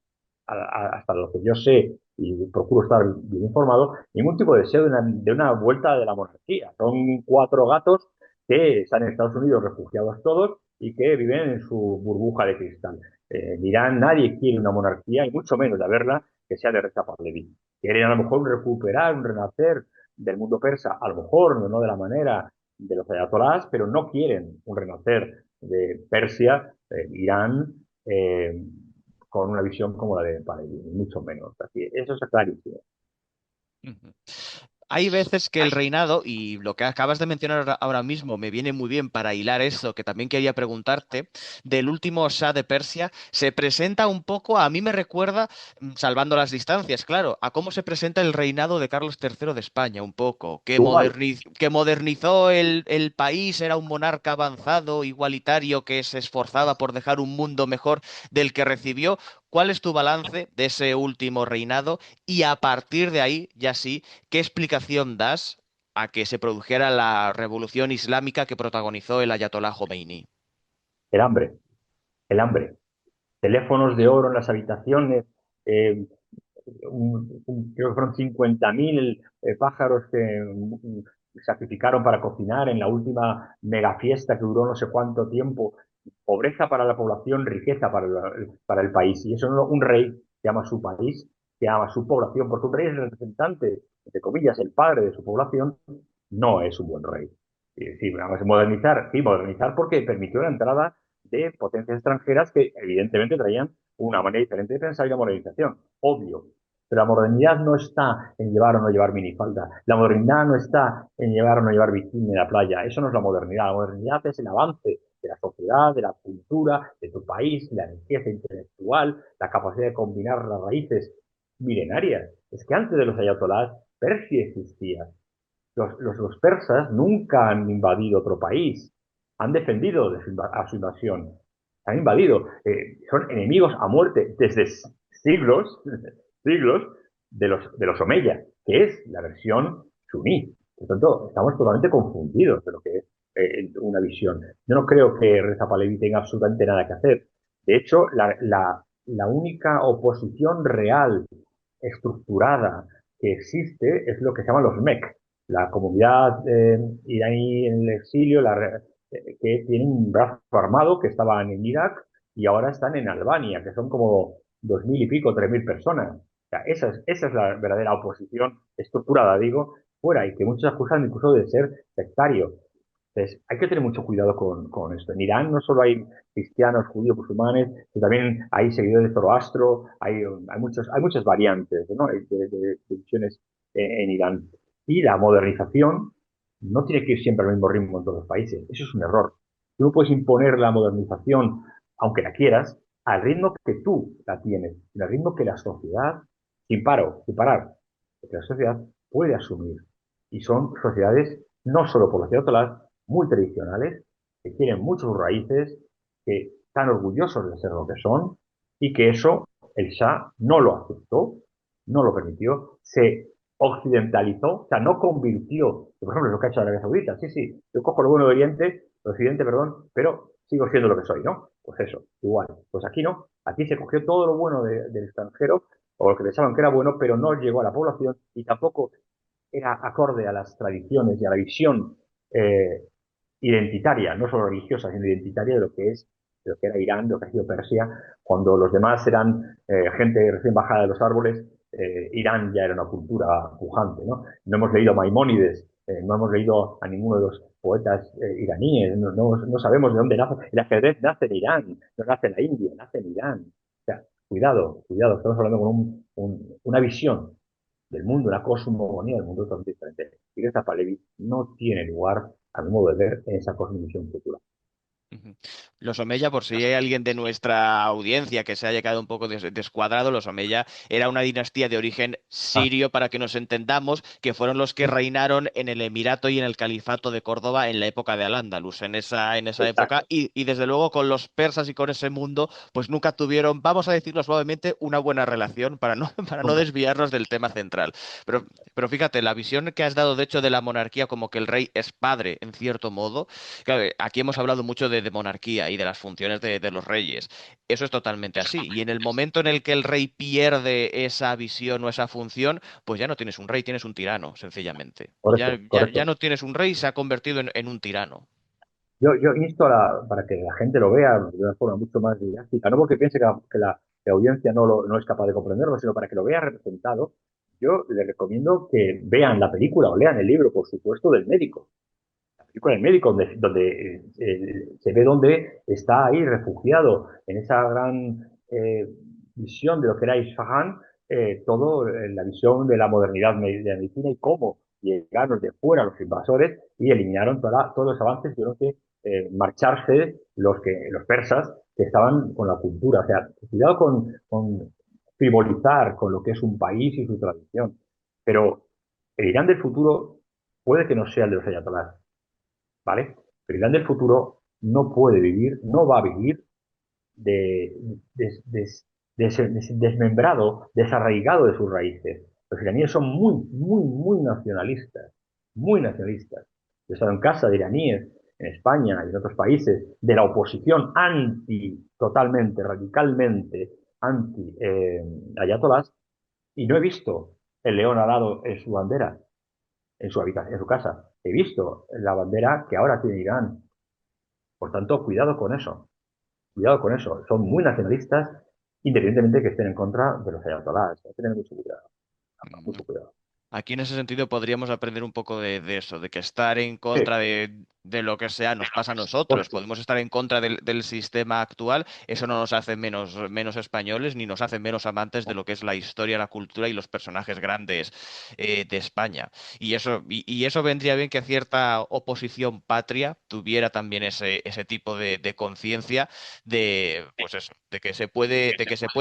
hasta lo que yo sé y procuro estar bien informado, ningún tipo de deseo de una vuelta de la monarquía. Son cuatro gatos que están en Estados Unidos refugiados todos y que viven en su burbuja de cristal. En Irán nadie quiere una monarquía y mucho menos de haberla que sea de Reza Pahlaví. Quieren a lo mejor recuperar, un renacer del mundo persa, a lo mejor no de la manera de los ayatolás, pero no quieren un renacer de Persia, Irán, con una visión como la de Pahlaví, mucho menos. Así, eso es clarísimo. Ujú. Hay veces que el reinado, y lo que acabas de mencionar ahora mismo me viene muy bien para hilar eso, que también quería preguntarte, del último Shah de Persia, se presenta un poco, a mí me recuerda, salvando las distancias, claro, a cómo se presenta el reinado de Carlos III de España, un poco, Igual, que modernizó el país, era un monarca avanzado, igualitario, que se esforzaba por dejar un mundo mejor del que recibió. ¿Cuál es tu balance de ese último reinado? Y a partir de ahí, ya sí, ¿qué explicación das a que se produjera la revolución islámica que protagonizó el Ayatolá Khomeini? el hambre, el hambre. Teléfonos de oro en las habitaciones, eh, creo que fueron 50.000 pájaros que sacrificaron para cocinar en la última mega fiesta que duró no sé cuánto tiempo. Pobreza para la población, riqueza para el país. Y eso no, un rey que ama su país, que ama su población, porque un rey es el representante, entre comillas, el padre de su población, no es un buen rey. Sí, vamos a modernizar, sí, modernizar porque permitió la entrada de potencias extranjeras que evidentemente traían una manera diferente de pensar y la modernización, obvio. Pero la modernidad no está en llevar o no llevar minifalda. La modernidad no está en llevar o no llevar bikini en la playa. Eso no es la modernidad. La modernidad es el avance de la sociedad, de la cultura, de tu país, la riqueza intelectual, la capacidad de combinar las raíces milenarias. Es que antes de los ayatolás, Persia existía. Los persas nunca han invadido otro país, han defendido a su invasión, han invadido, son enemigos a muerte desde siglos, siglos de los Omeya, que es la versión suní. Por tanto, estamos totalmente confundidos de lo que es una visión. Yo no creo que Reza Pahlavi tenga absolutamente nada que hacer. De hecho, la única oposición real, estructurada, que existe es lo que se llaman los MEC, la comunidad iraní en el exilio, que tiene un brazo armado que estaban en Irak y ahora están en Albania, que son como 2000 y pico, 3000 personas. O sea, esa es la verdadera oposición estructurada, digo, fuera, y que muchos acusan incluso de ser sectario. Entonces, hay que tener mucho cuidado con esto. En Irán no solo hay cristianos, judíos, musulmanes, sino también hay seguidores de Zoroastro, hay muchas variantes, ¿no? De visiones en Irán. Y la modernización no tiene que ir siempre al mismo ritmo en todos los países. Eso es un error. Tú no puedes imponer la modernización, aunque la quieras, al ritmo que tú la tienes, al ritmo que la sociedad, sin parar, que la sociedad puede asumir. Y son sociedades, no solo por los ayatolás, muy tradicionales, que tienen muchas raíces, que están orgullosos de ser lo que son, y que eso el Shah no lo aceptó, no lo permitió, se occidentalizó, o sea, no convirtió, por ejemplo, lo que ha hecho Arabia Saudita. Sí, sí, yo cojo lo bueno de Oriente, de Occidente, perdón, pero sigo siendo lo que soy, ¿no? Pues eso, igual. Pues aquí no, aquí se cogió todo lo bueno del extranjero, o lo que pensaban que era bueno, pero no llegó a la población y tampoco era acorde a las tradiciones y a la visión eh, identitaria, no solo religiosa, sino identitaria de lo que era Irán, de lo que ha sido Persia, cuando los demás eran gente recién bajada de los árboles, Irán ya era una cultura pujante, ¿no? No hemos leído a Maimónides, no hemos leído a ninguno de los poetas iraníes, no sabemos de dónde nace. El ajedrez nace en Irán, no nace en la India, nace en Irán. O sea, cuidado, cuidado, estamos hablando con una visión del mundo, una cosmogonía del mundo totalmente diferente. Y Greta Palevi no tiene lugar, a mi modo de ver, en esa cosmovisión futura. Ujú. Los Omeya, por si hay alguien de nuestra audiencia que se haya quedado un poco descuadrado, los Omeya era una dinastía de origen Ah, sirio, para que nos entendamos, que fueron los que reinaron en el Emirato y en el Califato de Córdoba en la época de Al-Ándalus, en esa época, exacto. y desde luego con los persas y con ese mundo, pues nunca tuvieron, vamos a decirlo suavemente, una buena relación para no, para no Nunca. desviarnos del tema central. Pero fíjate, la visión que has dado, de hecho, de la monarquía como que el rey es padre, en cierto modo. Claro, aquí hemos hablado mucho de monarquía y de las funciones de los reyes. Eso es totalmente así. Y en el momento en el que el rey pierde esa visión o esa función, pues ya no tienes un rey, tienes un tirano, sencillamente. Correcto, Ya correcto. no tienes un rey, se ha convertido en un tirano. Yo insto para que la gente lo vea de una forma mucho más didáctica, no porque piense que la audiencia no es capaz de comprenderlo, sino para que lo vea representado. Yo les recomiendo que vean la película o lean el libro, por supuesto, del médico. La película del médico, donde se ve dónde está ahí refugiado en esa gran visión de lo que era Isfahan, todo la visión de la modernidad de la medicina y cómo llegaron de fuera los invasores y eliminaron todos los avances, tuvieron que marcharse los persas que estaban con la cultura. O sea, cuidado con frivolizar con lo que es un país y su tradición. Pero el Irán del futuro puede que no sea el de los ayatolás, ¿vale? Pero Irán del futuro no puede vivir, no va a vivir de, des- des- desmembrado, desarraigado de sus raíces. Los iraníes son muy nacionalistas, muy nacionalistas. Yo he estado en casa de iraníes en España y en otros países de la oposición totalmente, radicalmente anti ayatolás, y no he visto el león alado en su bandera, en su habitación, en su casa. He visto la bandera que ahora tiene Irán. Por tanto, cuidado con eso. Cuidado con eso. Son muy nacionalistas, independientemente de que estén en contra de los ayatolás. Hay que tener mucho cuidado. Mm, Mucho cuidado. Aquí en ese sentido podríamos aprender un poco de eso, de que estar en Sí, contra de lo que sea nos pasa a pues, nosotros. Podemos estar en contra del sistema actual, eso no nos hace menos españoles ni nos hace menos amantes de lo que es la historia, la cultura y los personajes grandes de España. Y eso vendría bien que cierta oposición patria tuviera también ese tipo de conciencia pues eso, de que se puede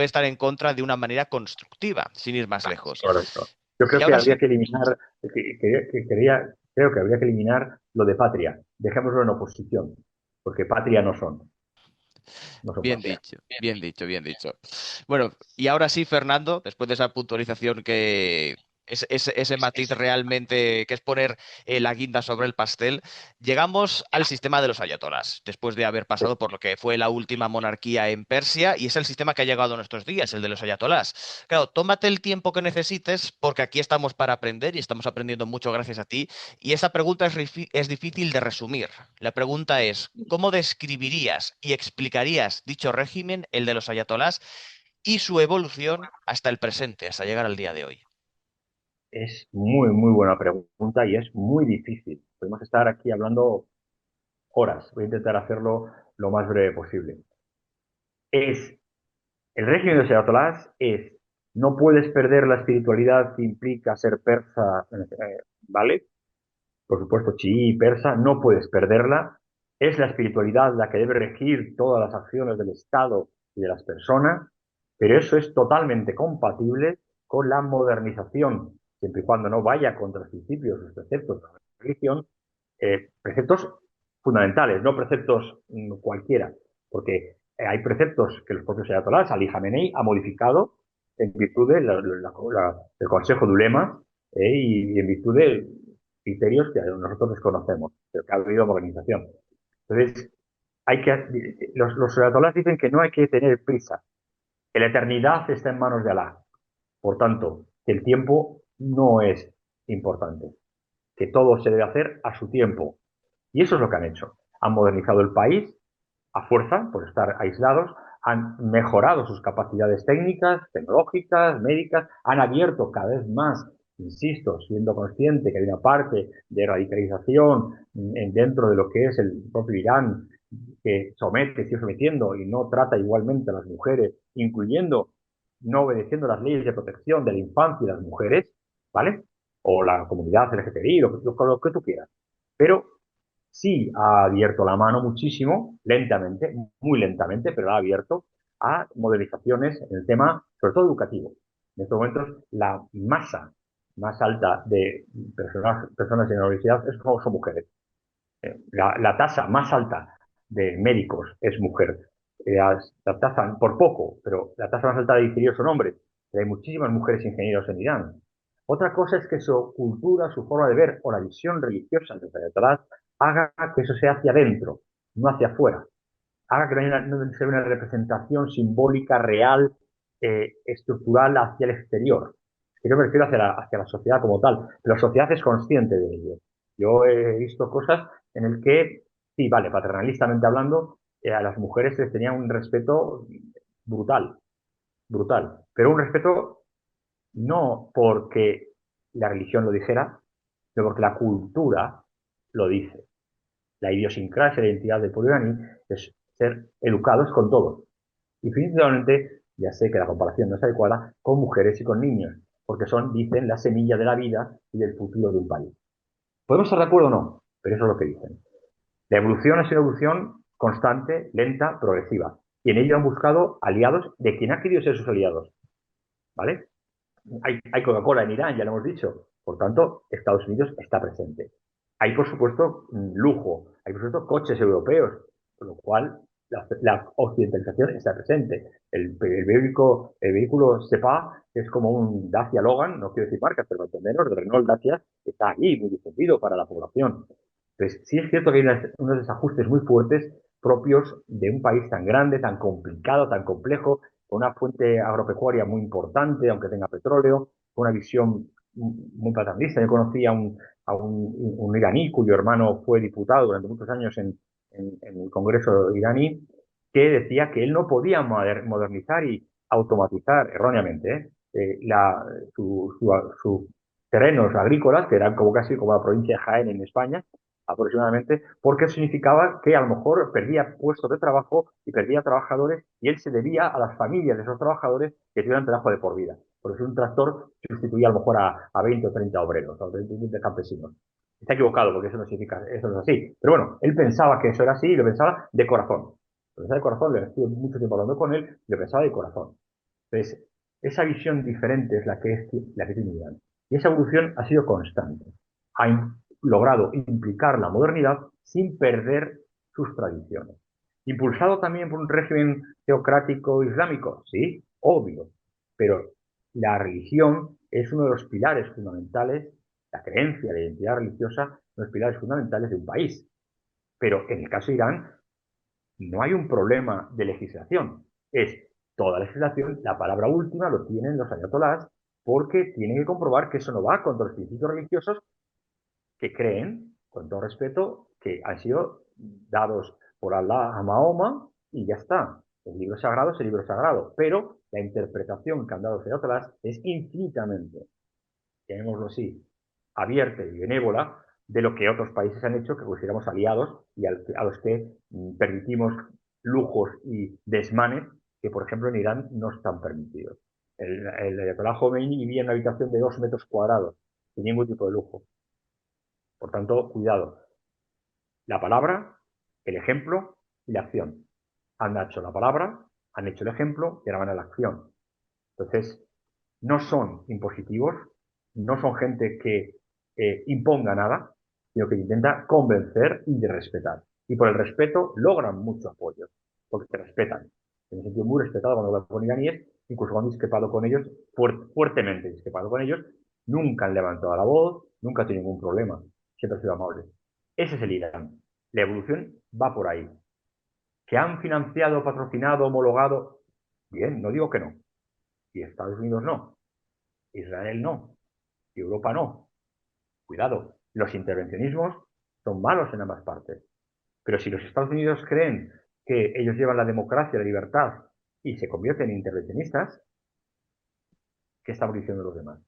estar en contra de una manera constructiva, sin ir más lejos. correcto. Yo Y creo que ahora habría sí. que eliminar, creo que habría que eliminar lo de patria. Dejémoslo en oposición, porque patria no son Bien patria. dicho, bien dicho, bien dicho. Bueno, y ahora sí, Fernando, después de esa puntualización que ese matiz realmente que es poner la guinda sobre el pastel, llegamos al sistema de los ayatolás, después de haber Sí. pasado por lo que fue la última monarquía en Persia, y es el sistema que ha llegado a nuestros días, el de los ayatolás. Claro, tómate el tiempo que necesites, porque aquí estamos para aprender y estamos aprendiendo mucho gracias a ti, y esa pregunta es difícil de resumir. La pregunta es, ¿cómo describirías y explicarías dicho régimen, el de los ayatolás, y su evolución hasta el presente, hasta llegar al día de hoy? Es muy, muy buena pregunta y es muy difícil. Podemos estar aquí hablando horas. Voy a intentar hacerlo lo más breve posible. Es, el régimen de los ayatolás es, no puedes perder la espiritualidad que implica ser persa, ¿vale? Por supuesto, chií y persa, no puedes perderla. Es la espiritualidad la que debe regir todas las acciones del Estado y de las personas, pero eso es totalmente compatible con la modernización, siempre y cuando no vaya contra los principios, los preceptos de la religión, preceptos fundamentales, no preceptos cualquiera, porque hay preceptos que los propios ayatolás, Ali Khamenei, ha modificado en virtud del Consejo de Ulema y en virtud de criterios que nosotros desconocemos, pero que ha habido organización. Entonces, los ayatolás dicen que no hay que tener prisa, que la eternidad está en manos de Alá. Por tanto, que el tiempo no es importante, que todo se debe hacer a su tiempo. Y eso es lo que han hecho. Han modernizado el país a fuerza, por estar aislados, han mejorado sus capacidades técnicas, tecnológicas, médicas, han abierto cada vez más, insisto, siendo consciente que hay una parte de radicalización dentro de lo que es el propio Irán, que somete, sigue sometiendo y no trata igualmente a las mujeres, incluyendo no obedeciendo las leyes de protección de la infancia y las mujeres, ¿vale? O la comunidad LGTBI, lo que tú quieras. Pero sí ha abierto la mano muchísimo, lentamente, muy lentamente, pero la ha abierto a modernizaciones en el tema, sobre todo educativo. En estos momentos, la masa más alta de personas en la universidad son mujeres. La tasa más alta de médicos es mujer. La tasa, por poco, pero la tasa más alta de ingenieros son hombres. Hay muchísimas mujeres ingenieros en Irán. Otra cosa es que su cultura, su forma de ver o la visión religiosa de los ayatolás haga que eso sea hacia adentro, no hacia afuera. Haga que no sea una representación simbólica, real, estructural hacia el exterior. Que yo me refiero hacia la sociedad como tal, pero la sociedad es consciente de ello. Yo he visto cosas en el que, sí, vale, paternalistamente hablando, a las mujeres se les tenía un respeto brutal, brutal, pero un respeto no porque la religión lo dijera, sino porque la cultura lo dice. La idiosincrasia, la identidad del pueblo iraní es ser educados con todos. Y principalmente, ya sé que la comparación no es adecuada, con mujeres y con niños, porque son, dicen, la semilla de la vida y del futuro de un país. Podemos estar de acuerdo o no, pero eso es lo que dicen. La evolución es una evolución constante, lenta, progresiva. Y en ello han buscado aliados de quien ha querido ser sus aliados. ¿Vale? Hay Coca-Cola en Irán, ya lo hemos dicho. Por tanto, Estados Unidos está presente. Hay, por supuesto, lujo. Hay, por supuesto, coches europeos, con lo cual la occidentalización está presente. El vehículo SEPA, que es como un Dacia Logan, no quiero decir marcas, pero menos, de Renault Dacia, está ahí, muy difundido para la población. Entonces, sí es cierto que hay unos desajustes muy fuertes propios de un país tan grande, tan complicado, tan complejo, con una fuente agropecuaria muy importante, aunque tenga petróleo, con una visión muy paternalista. Yo conocí un iraní cuyo hermano fue diputado durante muchos años en el Congreso iraní, que decía que él no podía modernizar y automatizar erróneamente su terrenos agrícolas, que eran como casi como la provincia de Jaén en España, aproximadamente, porque significaba que a lo mejor perdía puestos de trabajo y perdía trabajadores, y él se debía a las familias de esos trabajadores que tuvieran trabajo de por vida. Porque si un tractor sustituía a lo mejor a 20 o 30 obreros, o 20 campesinos. Está equivocado, porque eso no significa, eso no es así. Pero bueno, él pensaba que eso era así y lo pensaba de corazón. Lo pensaba de corazón, le estuve mucho tiempo hablando con él, lo pensaba de corazón. Entonces, esa visión diferente es la que tiene Irán. Y esa evolución ha sido constante. Ha logrado implicar la modernidad sin perder sus tradiciones. Impulsado también por un régimen teocrático islámico, sí, obvio, pero la religión es uno de los pilares fundamentales, la creencia, la identidad religiosa, uno de los pilares fundamentales de un país. Pero en el caso de Irán, no hay un problema de legislación. Es toda legislación, la palabra última lo tienen los ayatolás porque tienen que comprobar que eso no va contra los principios religiosos que creen, con todo respeto, que han sido dados por Allah a Mahoma y ya está. El libro sagrado es el libro sagrado, pero la interpretación que han dado los ayatolás es infinitamente, llamémoslo así, abierta y benévola de lo que otros países han hecho que consideramos aliados y a los que permitimos lujos y desmanes que, por ejemplo, en Irán no están permitidos. El Ayatollah Khomeini vivía en una habitación de 2 metros cuadrados, sin ningún tipo de lujo. Por tanto, cuidado. La palabra, el ejemplo y la acción. Han hecho la palabra, han hecho el ejemplo y ahora van a la acción. Entonces, no son impositivos, no son gente que imponga nada, sino que intenta convencer y de respetar. Y por el respeto logran mucho apoyo, porque te respetan. En un sentido muy respetado cuando hablo con iraníes, incluso cuando he discrepado con ellos, fuertemente discrepado con ellos, nunca han levantado la voz, nunca han tenido ningún problema, siempre han sido amables. Ese es el Irán. La evolución va por ahí. ¿Que han financiado, patrocinado, homologado? Bien, no digo que no. Y Estados Unidos no. Israel no, y Europa no. Cuidado, los intervencionismos son malos en ambas partes. Pero si los Estados Unidos creen que ellos llevan la democracia, la libertad y se convierten en intervencionistas, ¿qué estamos diciendo los demás?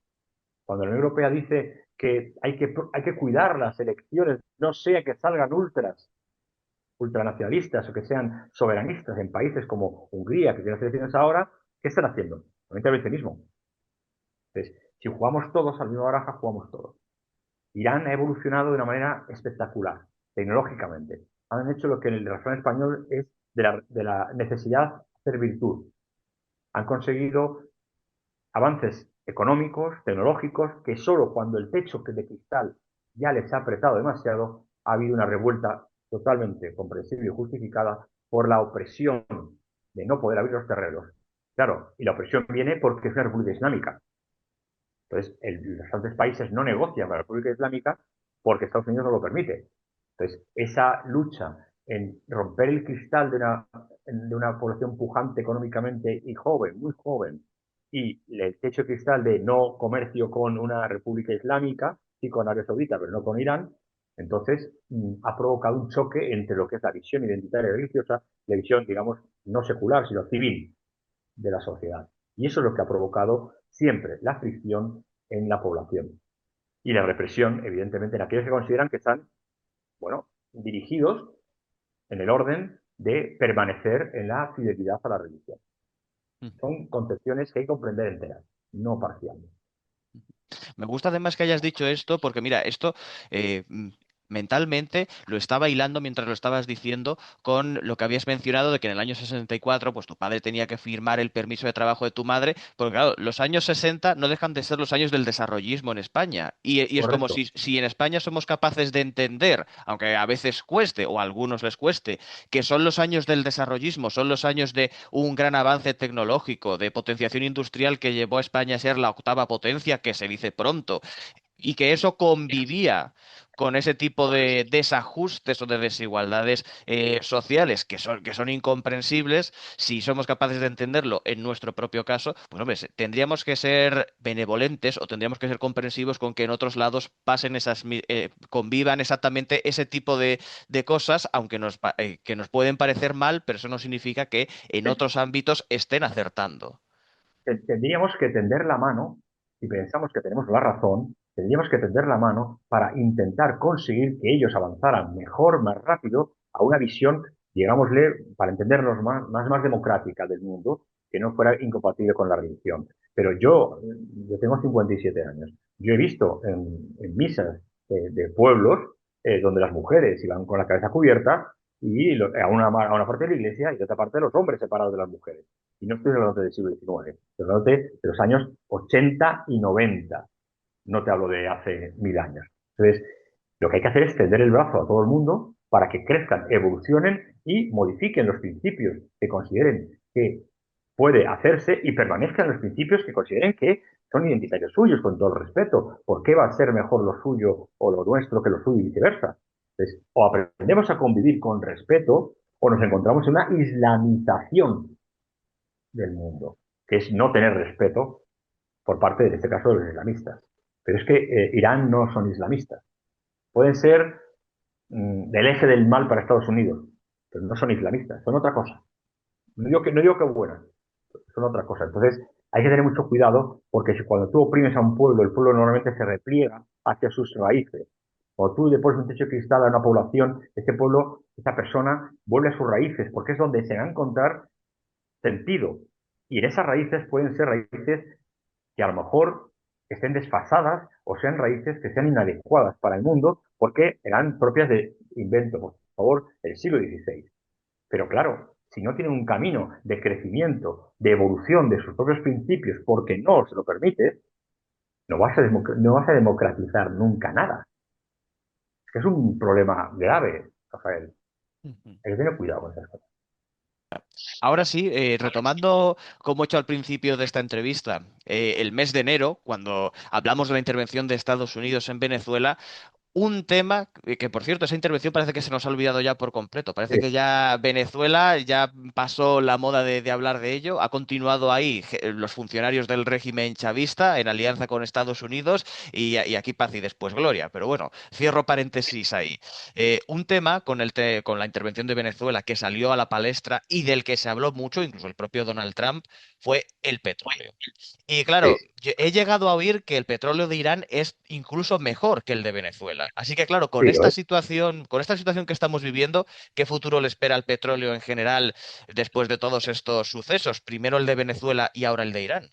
Cuando la Unión Europea dice que hay que cuidar las elecciones, no sea que salgan ultranacionalistas o que sean soberanistas en países como Hungría, que tiene las elecciones ahora, ¿qué están haciendo? Un intervencionismo. Entonces, si jugamos todos al mismo baraja, jugamos todos. Irán ha evolucionado de una manera espectacular, tecnológicamente. Han hecho lo que en el refrán español es de la necesidad hacer virtud. Han conseguido avances económicos, tecnológicos, que solo cuando el techo de cristal ya les ha apretado demasiado, ha habido una revuelta totalmente comprensible y justificada por la opresión de no poder abrir los terrenos. Claro, y la opresión viene porque es una república islámica. Entonces, los bastantes países no negocian con la República Islámica porque Estados Unidos no lo permite. Entonces, esa lucha en romper el cristal de una población pujante económicamente y joven, muy joven, y el techo de cristal de no comercio con una República Islámica, sí con Arabia Saudita, pero no con Irán, entonces ha provocado un choque entre lo que es la visión identitaria y religiosa y la visión, digamos, no secular, sino civil de la sociedad. Y eso es lo que ha provocado siempre la fricción en la población. Y la represión, evidentemente, en aquellos que consideran que están, bueno, dirigidos en el orden de permanecer en la fidelidad a la religión. Son concepciones que hay que comprender enteras, no parciales. Me gusta además que hayas dicho esto porque mira, esto eh, mm, mentalmente lo estaba hilando mientras lo estabas diciendo con lo que habías mencionado de que en el año 64 pues tu padre tenía que firmar el permiso de trabajo de tu madre, porque claro, los años 60 no dejan de ser los años del desarrollismo en España y es como Correcto. si en España somos capaces de entender, aunque a veces cueste o a algunos les cueste, que son los años del desarrollismo, son los años de un gran avance tecnológico, de potenciación industrial que llevó a España a ser la octava potencia, que se dice pronto, y que eso convivía con ese tipo de desajustes o de desigualdades sociales que son incomprensibles, si somos capaces de entenderlo en nuestro propio caso, pues hombre, tendríamos que ser benevolentes o tendríamos que ser comprensivos con que en otros lados pasen convivan exactamente ese tipo de cosas, aunque que nos pueden parecer mal, pero eso no significa que en otros ámbitos estén acertando. Tendríamos que tender la mano, si pensamos que tenemos la razón, tendríamos que tender la mano para intentar conseguir que ellos avanzaran mejor, más rápido, a una visión, digámosle, para entendernos más democrática del mundo, que no fuera incompatible con la religión. Pero yo tengo 57 años. Yo he visto en misas de pueblos donde las mujeres iban con la cabeza cubierta y a una parte de la iglesia y a otra parte de los hombres separados de las mujeres. Y no estoy hablando del siglo XIX, estoy hablando de los años 80 y 90. No te hablo de hace 1000 años. Entonces, lo que hay que hacer es tender el brazo a todo el mundo para que crezcan, evolucionen y modifiquen los principios que consideren que puede hacerse y permanezcan los principios que consideren que son identitarios suyos, con todo el respeto. ¿Por qué va a ser mejor lo suyo o lo nuestro que lo suyo y viceversa? Entonces, o aprendemos a convivir con respeto o nos encontramos en una islamización del mundo, que es no tener respeto por parte, en este caso, de los islamistas. Pero es que Irán no son islamistas. Pueden ser del eje del mal para Estados Unidos, pero no son islamistas, son otra cosa. No digo que buenas, son otra cosa. Entonces, hay que tener mucho cuidado porque si cuando tú oprimes a un pueblo, el pueblo normalmente se repliega hacia sus raíces. Cuando tú le pones un techo de cristal a una población, ese pueblo, esa persona vuelve a sus raíces porque es donde se va a encontrar sentido. Y en esas raíces pueden ser raíces que a lo mejor estén desfasadas o sean raíces que sean inadecuadas para el mundo porque eran propias de invento, por favor, del siglo XVI. Pero claro, si no tienen un camino de crecimiento, de evolución de sus propios principios, porque no se lo permite, no vas a democratizar nunca nada. Es que es un problema grave, Rafael. Hay que tener cuidado con esas cosas. Ahora sí, retomando, como he hecho al principio de esta entrevista, el mes de enero, cuando hablamos de la intervención de Estados Unidos en Venezuela, un tema que, por cierto, esa intervención parece que se nos ha olvidado ya por completo. Parece Sí, que ya Venezuela ya pasó la moda de hablar de ello. Ha continuado ahí los funcionarios del régimen chavista en alianza con Estados Unidos y aquí paz y después gloria. Pero bueno, cierro paréntesis ahí. Un tema con la intervención de Venezuela que salió a la palestra y del que se habló mucho, incluso el propio Donald Trump, fue el petróleo. Y claro, sí, he llegado a oír que el petróleo de Irán es incluso mejor que el de Venezuela. Así que claro, sí, lo es. con esta situación que estamos viviendo, ¿qué futuro le espera al petróleo en general después de todos estos sucesos? Primero el de Venezuela y ahora el de Irán.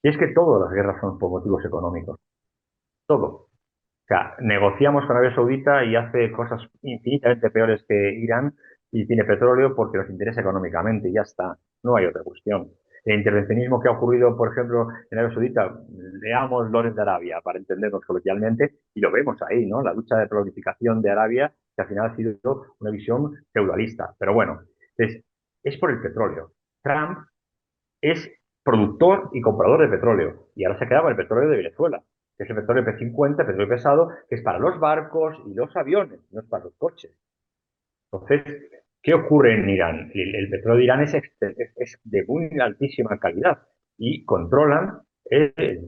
Y es que todas las guerras son por motivos económicos. Todo. O sea, negociamos con Arabia Saudita y hace cosas infinitamente peores que Irán y tiene petróleo porque nos interesa económicamente y ya está. No hay otra cuestión. El intervencionismo que ha ocurrido, por ejemplo, en Arabia Saudita, leamos Lawrence de Arabia para entendernos coloquialmente y lo vemos ahí, ¿no? La lucha de planificación de Arabia, que al final ha sido una visión feudalista. Pero bueno, es por el petróleo. Trump es productor y comprador de petróleo. Y ahora se queda con el petróleo de Venezuela, que es el petróleo P50, petróleo pesado, que es para los barcos y los aviones, no es para los coches. Entonces, ¿qué ocurre en Irán? El petróleo de Irán es de muy altísima calidad y controlan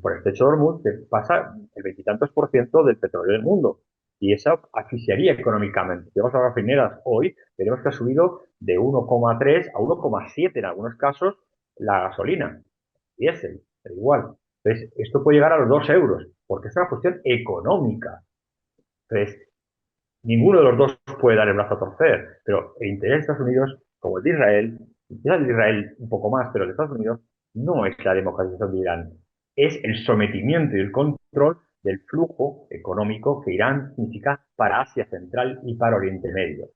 por el estrecho de Hormuz, que pasa el veintitantos por ciento del petróleo del mundo. Y eso asfixiaría económicamente. Si vamos a las refineras hoy, tenemos que ha subido de 1,3 a 1,7 en algunos casos la gasolina. Diésel, pero igual. Entonces, esto puede llegar a los 2 euros, porque es una cuestión económica. Entonces, ninguno de los dos puede dar el brazo a torcer, pero el interés de Estados Unidos, como el de Israel, quizás el de Israel un poco más, pero el de Estados Unidos no es la democratización de Irán, es el sometimiento y el control del flujo económico que Irán significa para Asia Central y para Oriente Medio.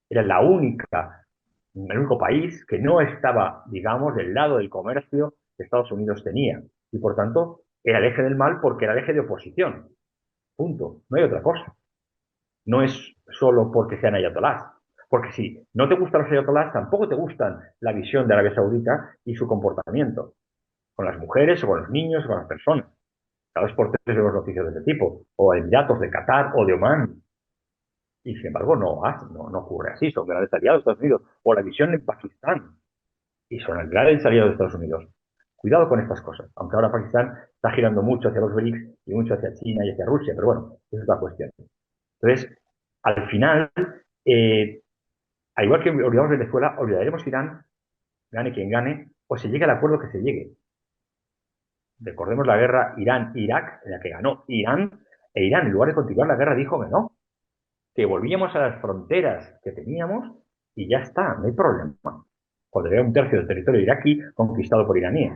Era el único país que no estaba, digamos, del lado del comercio que Estados Unidos tenía. Y por tanto, era el eje del mal porque era el eje de oposición. Punto. No hay otra cosa. No es solo porque sean ayatolás. Porque si no te gustan los ayatolás, tampoco te gustan la visión de Arabia Saudita y su comportamiento con las mujeres o con los niños o con las personas. Cada vez por tres vemos noticias de este tipo. O de Emiratos, de Qatar o de Omán. Y sin embargo, no ocurre así. Son grandes aliados de Estados Unidos. O la visión en Pakistán. Y son el grandes aliados de Estados Unidos. Cuidado con estas cosas. Aunque ahora Pakistán está girando mucho hacia los BRICS y mucho hacia China y hacia Rusia. Pero bueno, esa es otra cuestión. Entonces, al final, eh, al igual que olvidamos Venezuela, olvidaremos Irán, gane quien gane, o se llegue al acuerdo que se llegue. Recordemos la guerra Irán-Irak, en la que ganó Irán, e Irán, en lugar de continuar la guerra, dijo que no, que volvíamos a las fronteras que teníamos y ya está, no hay problema. Cuando era un tercio del territorio iraquí conquistado por iraníes.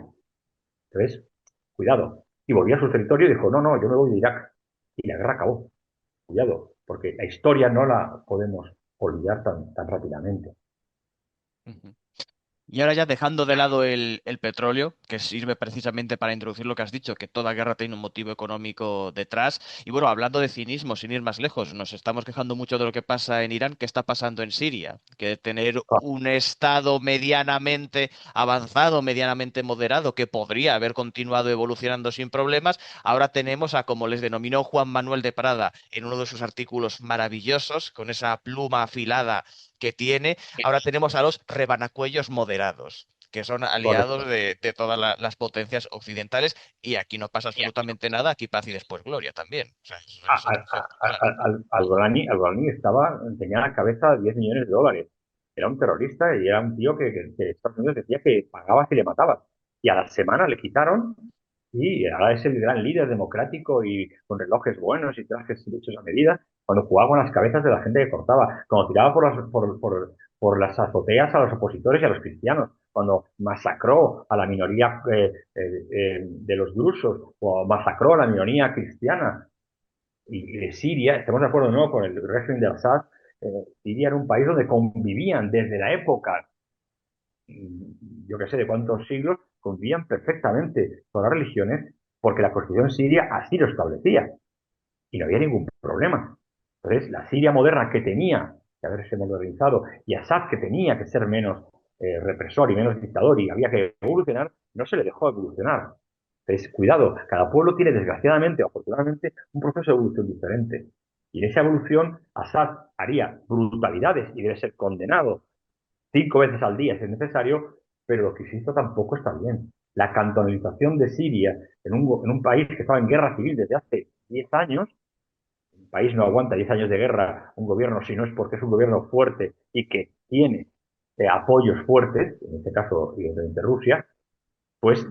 Entonces, cuidado. Y volvió a su territorio y dijo, no, no, yo me voy de Irak. Y la guerra acabó. Cuidado, porque la historia no la podemos olvidar tan rápidamente. Ujú. Y ahora ya dejando de lado el petróleo, que sirve precisamente para introducir lo que has dicho, que toda guerra tiene un motivo económico detrás. Y bueno, hablando de cinismo, sin ir más lejos, nos estamos quejando mucho de lo que pasa en Irán, ¿qué está pasando en Siria? Que tener un estado medianamente avanzado, medianamente moderado, que podría haber continuado evolucionando sin problemas, ahora tenemos a, como les denominó Juan Manuel de Prada en uno de sus artículos maravillosos, con esa pluma afilada que tiene. Ahora tenemos a los rebanacuellos moderados, que son aliados Correcto. de todas las potencias occidentales, y aquí no pasa absolutamente nada, aquí paz y después gloria también. O sea, es otro ejemplo claro. Al-Golani tenía la cabeza 10 millones de dólares. Era un terrorista y era un tío que Estados Unidos decía que pagaba si le matabas. Y a la semana le quitaron y ahora es el gran líder democrático y con relojes buenos y trajes hechos a medida, cuando jugaba con las cabezas de la gente que cortaba, cuando tiraba por las azoteas a los opositores y a los cristianos, cuando masacró a la minoría de los drusos o masacró a la minoría cristiana y Siria, estamos de acuerdo no con el régimen de Assad, Siria era un país donde convivían desde la época, yo qué sé, de cuántos siglos, convivían perfectamente todas las religiones, porque la constitución siria así lo establecía y no había ningún problema. Entonces, la Siria moderna que tenía que haberse modernizado y Assad que tenía que ser menos represor y menos dictador y había que evolucionar, no se le dejó evolucionar. Entonces, cuidado, cada pueblo tiene desgraciadamente o afortunadamente un proceso de evolución diferente. Y en esa evolución, Assad haría brutalidades y debe ser condenado 5 veces al día si es necesario, pero lo que hizo tampoco está bien. La cantonalización de Siria en un país que estaba en guerra civil desde hace 10 años, un país no aguanta 10 años de guerra, un gobierno, si no es porque es un gobierno fuerte y que tiene apoyos fuertes, en este caso, evidentemente Rusia, pues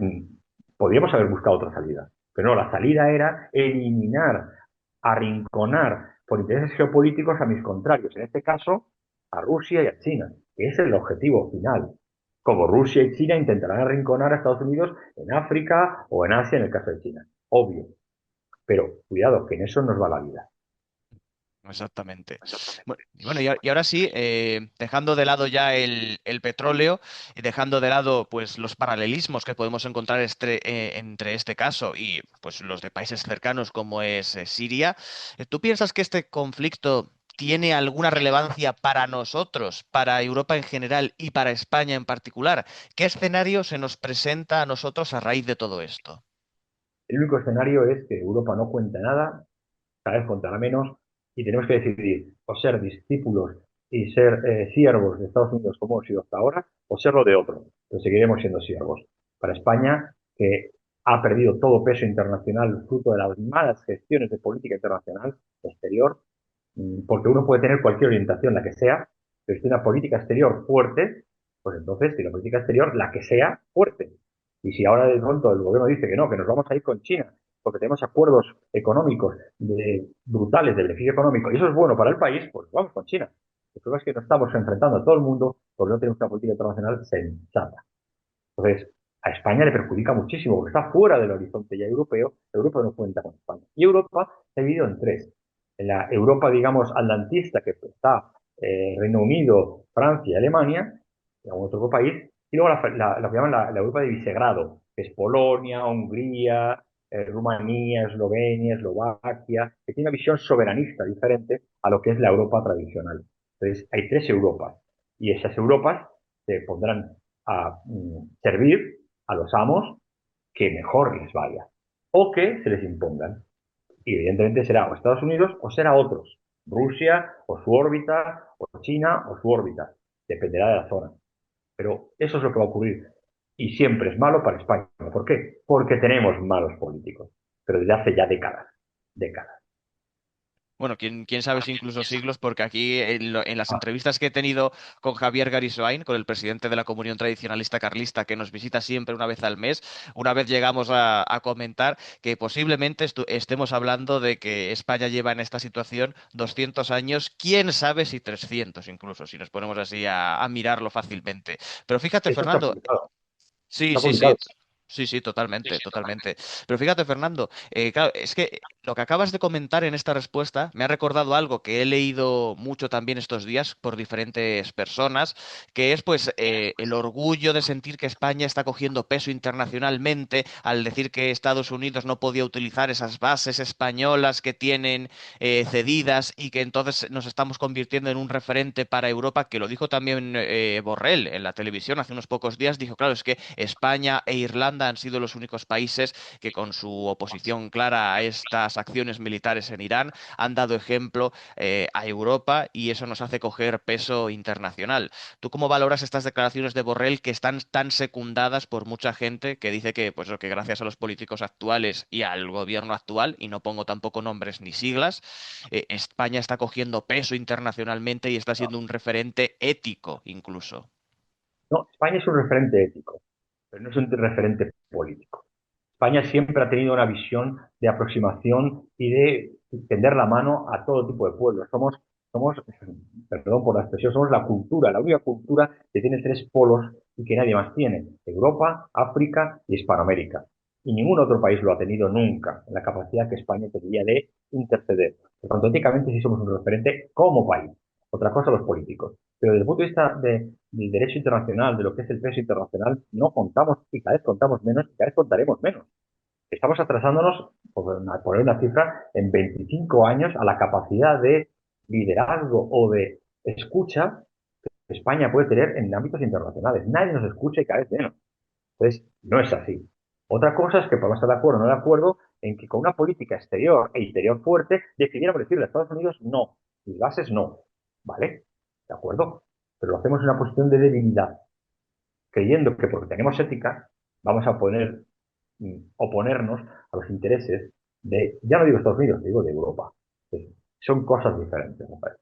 podríamos haber buscado otra salida. Pero no, la salida era eliminar, arrinconar por intereses geopolíticos a mis contrarios, en este caso a Rusia y a China, que es el objetivo final. Como Rusia y China intentarán arrinconar a Estados Unidos en África o en Asia en el caso de China. Obvio. Pero cuidado, que en eso nos va la vida. Exactamente. Y bueno, y ahora sí, dejando de lado ya el petróleo y dejando de lado pues los paralelismos que podemos encontrar entre este caso y pues los de países cercanos como es Siria, ¿tú piensas que este conflicto tiene alguna relevancia para nosotros, para Europa en general y para España en particular? ¿Qué escenario se nos presenta a nosotros a raíz de todo esto? El único escenario es que Europa no cuenta nada, cada vez contará menos, y tenemos que decidir o ser discípulos y ser siervos de Estados Unidos como hemos sido hasta ahora, o serlo de otro, pero seguiremos siendo siervos. Para España, que ha perdido todo peso internacional fruto de las malas gestiones de política internacional exterior, porque uno puede tener cualquier orientación, la que sea, pero si tiene una política exterior fuerte, pues entonces tiene una política exterior, la que sea, fuerte. Y si ahora de pronto el gobierno dice que no, que nos vamos a ir con China, porque tenemos acuerdos económicos brutales de beneficio económico, y eso es bueno para el país, pues vamos con China. El problema es que nos estamos enfrentando a todo el mundo porque no tenemos una política internacional sensata. Entonces, a España le perjudica muchísimo porque está fuera del horizonte ya europeo. Europa no cuenta con España. Y Europa se ha dividido en tres. En la Europa, digamos, atlantista, que está Reino Unido, Francia, Alemania, y algún otro país, y luego la que llaman la Europa de Visegrado, que es Polonia, Hungría, Rumanía, Eslovenia, Eslovaquia, que tiene una visión soberanista diferente a lo que es la Europa tradicional. Entonces, hay tres Europas, y esas Europas se pondrán a servir a los amos que mejor les vaya o que se les impongan. Y evidentemente será o Estados Unidos o será otros. Rusia o su órbita, o China o su órbita. Dependerá de la zona. Pero eso es lo que va a ocurrir. Y siempre es malo para España. ¿Por qué? Porque tenemos malos políticos. Pero desde hace ya décadas. Décadas. Bueno, quién sabe si incluso siglos, porque aquí en las entrevistas que he tenido con Javier Garisoain, con el presidente de la Comunión Tradicionalista Carlista, que nos visita siempre una vez al mes, una vez llegamos a comentar que posiblemente estemos hablando de que España lleva en esta situación 200 años, quién sabe si 300 incluso, si nos ponemos así a mirarlo fácilmente. Pero fíjate, Eso está Fernando, publicado. sí, Está sí, sí. publicado. Sí, sí, totalmente, totalmente. Pero fíjate, Fernando, claro, es que lo que acabas de comentar en esta respuesta me ha recordado algo que he leído mucho también estos días por diferentes personas, que es pues el orgullo de sentir que España está cogiendo peso internacionalmente al decir que Estados Unidos no podía utilizar esas bases españolas que tienen cedidas y que entonces nos estamos convirtiendo en un referente para Europa, que lo dijo también Borrell en la televisión hace unos pocos días, dijo, claro, es que España e Irlanda han sido los únicos países que con su oposición clara a estas acciones militares en Irán han dado ejemplo a Europa y eso nos hace coger peso internacional. ¿Tú cómo valoras estas declaraciones de Borrell que están tan secundadas por mucha gente que dice que, pues, que gracias a los políticos actuales y al gobierno actual, y no pongo tampoco nombres ni siglas, España está cogiendo peso internacionalmente y está siendo un referente ético incluso? No, España es un referente ético, pero no es un referente político. España siempre ha tenido una visión de aproximación y de tender la mano a todo tipo de pueblos. Somos, perdón por la expresión, somos la cultura, la única cultura que tiene tres polos y que nadie más tiene: Europa, África y Hispanoamérica. Y ningún otro país lo ha tenido nunca, en la capacidad que España tendría de interceder. Por tanto, éticamente sí somos un referente como país. Otra cosa los políticos. Pero desde el punto de vista del derecho internacional, de lo que es el peso internacional, no contamos y cada vez contamos menos y cada vez contaremos menos. Estamos atrasándonos, por poner una cifra, en 25 años a la capacidad de liderazgo o de escucha que España puede tener en ámbitos internacionales. Nadie nos escucha y cada vez menos. Entonces, no es así. Otra cosa es que podemos estar de acuerdo o no de acuerdo en que con una política exterior e interior fuerte decidiéramos decirle a Estados Unidos no, mis bases no. ¿Vale? ¿De acuerdo? Pero lo hacemos en una posición de debilidad, creyendo que porque tenemos ética vamos a poner oponernos a los intereses de, ya no digo Estados Unidos, digo de Europa. Son cosas diferentes, me parece.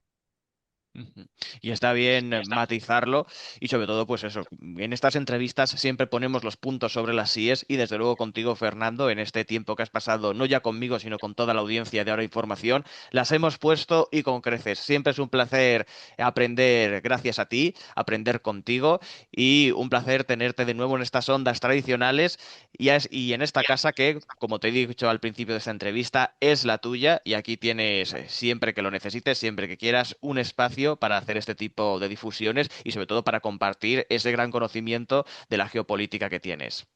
Ujú. Y está bien matizarlo y sobre todo, pues eso, en estas entrevistas siempre ponemos los puntos sobre las íes y desde luego contigo, Fernando, en este tiempo que has pasado, no ya conmigo, sino con toda la audiencia de Ahora Información, las hemos puesto y con creces. Siempre es un placer aprender gracias a ti, aprender contigo y un placer tenerte de nuevo en estas ondas tradicionales y en esta casa que, como te he dicho al principio de esta entrevista, es la tuya y aquí tienes, siempre que lo necesites, siempre que quieras, un espacio para hacer este tipo de difusiones y sobre todo para compartir ese gran conocimiento de la geopolítica que tienes.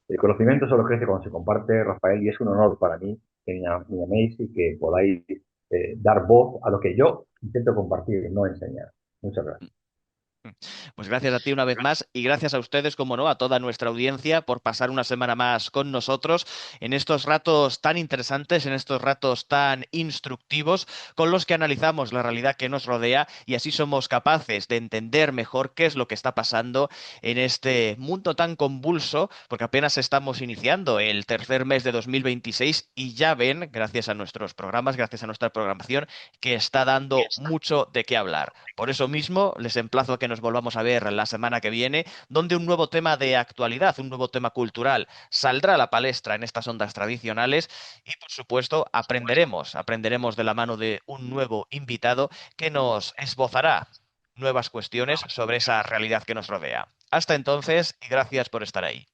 El conocimiento solo crece cuando se comparte, Rafael, y es un honor para mí que me llaméis y que podáis dar voz a lo que yo intento compartir, no enseñar. Muchas gracias. Pues gracias a ti una vez más y gracias a ustedes, como no, a toda nuestra audiencia por pasar una semana más con nosotros en estos ratos tan interesantes, en estos ratos tan instructivos con los que analizamos la realidad que nos rodea y así somos capaces de entender mejor qué es lo que está pasando en este mundo tan convulso, porque apenas estamos iniciando el tercer mes de 2026 y ya ven, gracias a nuestros programas, gracias a nuestra programación, que está dando mucho de qué hablar. Por eso mismo, les emplazo a que nos volvamos a ver la semana que viene, donde un nuevo tema de actualidad, un nuevo tema cultural, saldrá a la palestra en estas ondas tradicionales y, por supuesto, aprenderemos de la mano de un nuevo invitado que nos esbozará nuevas cuestiones sobre esa realidad que nos rodea. Hasta entonces y gracias por estar ahí.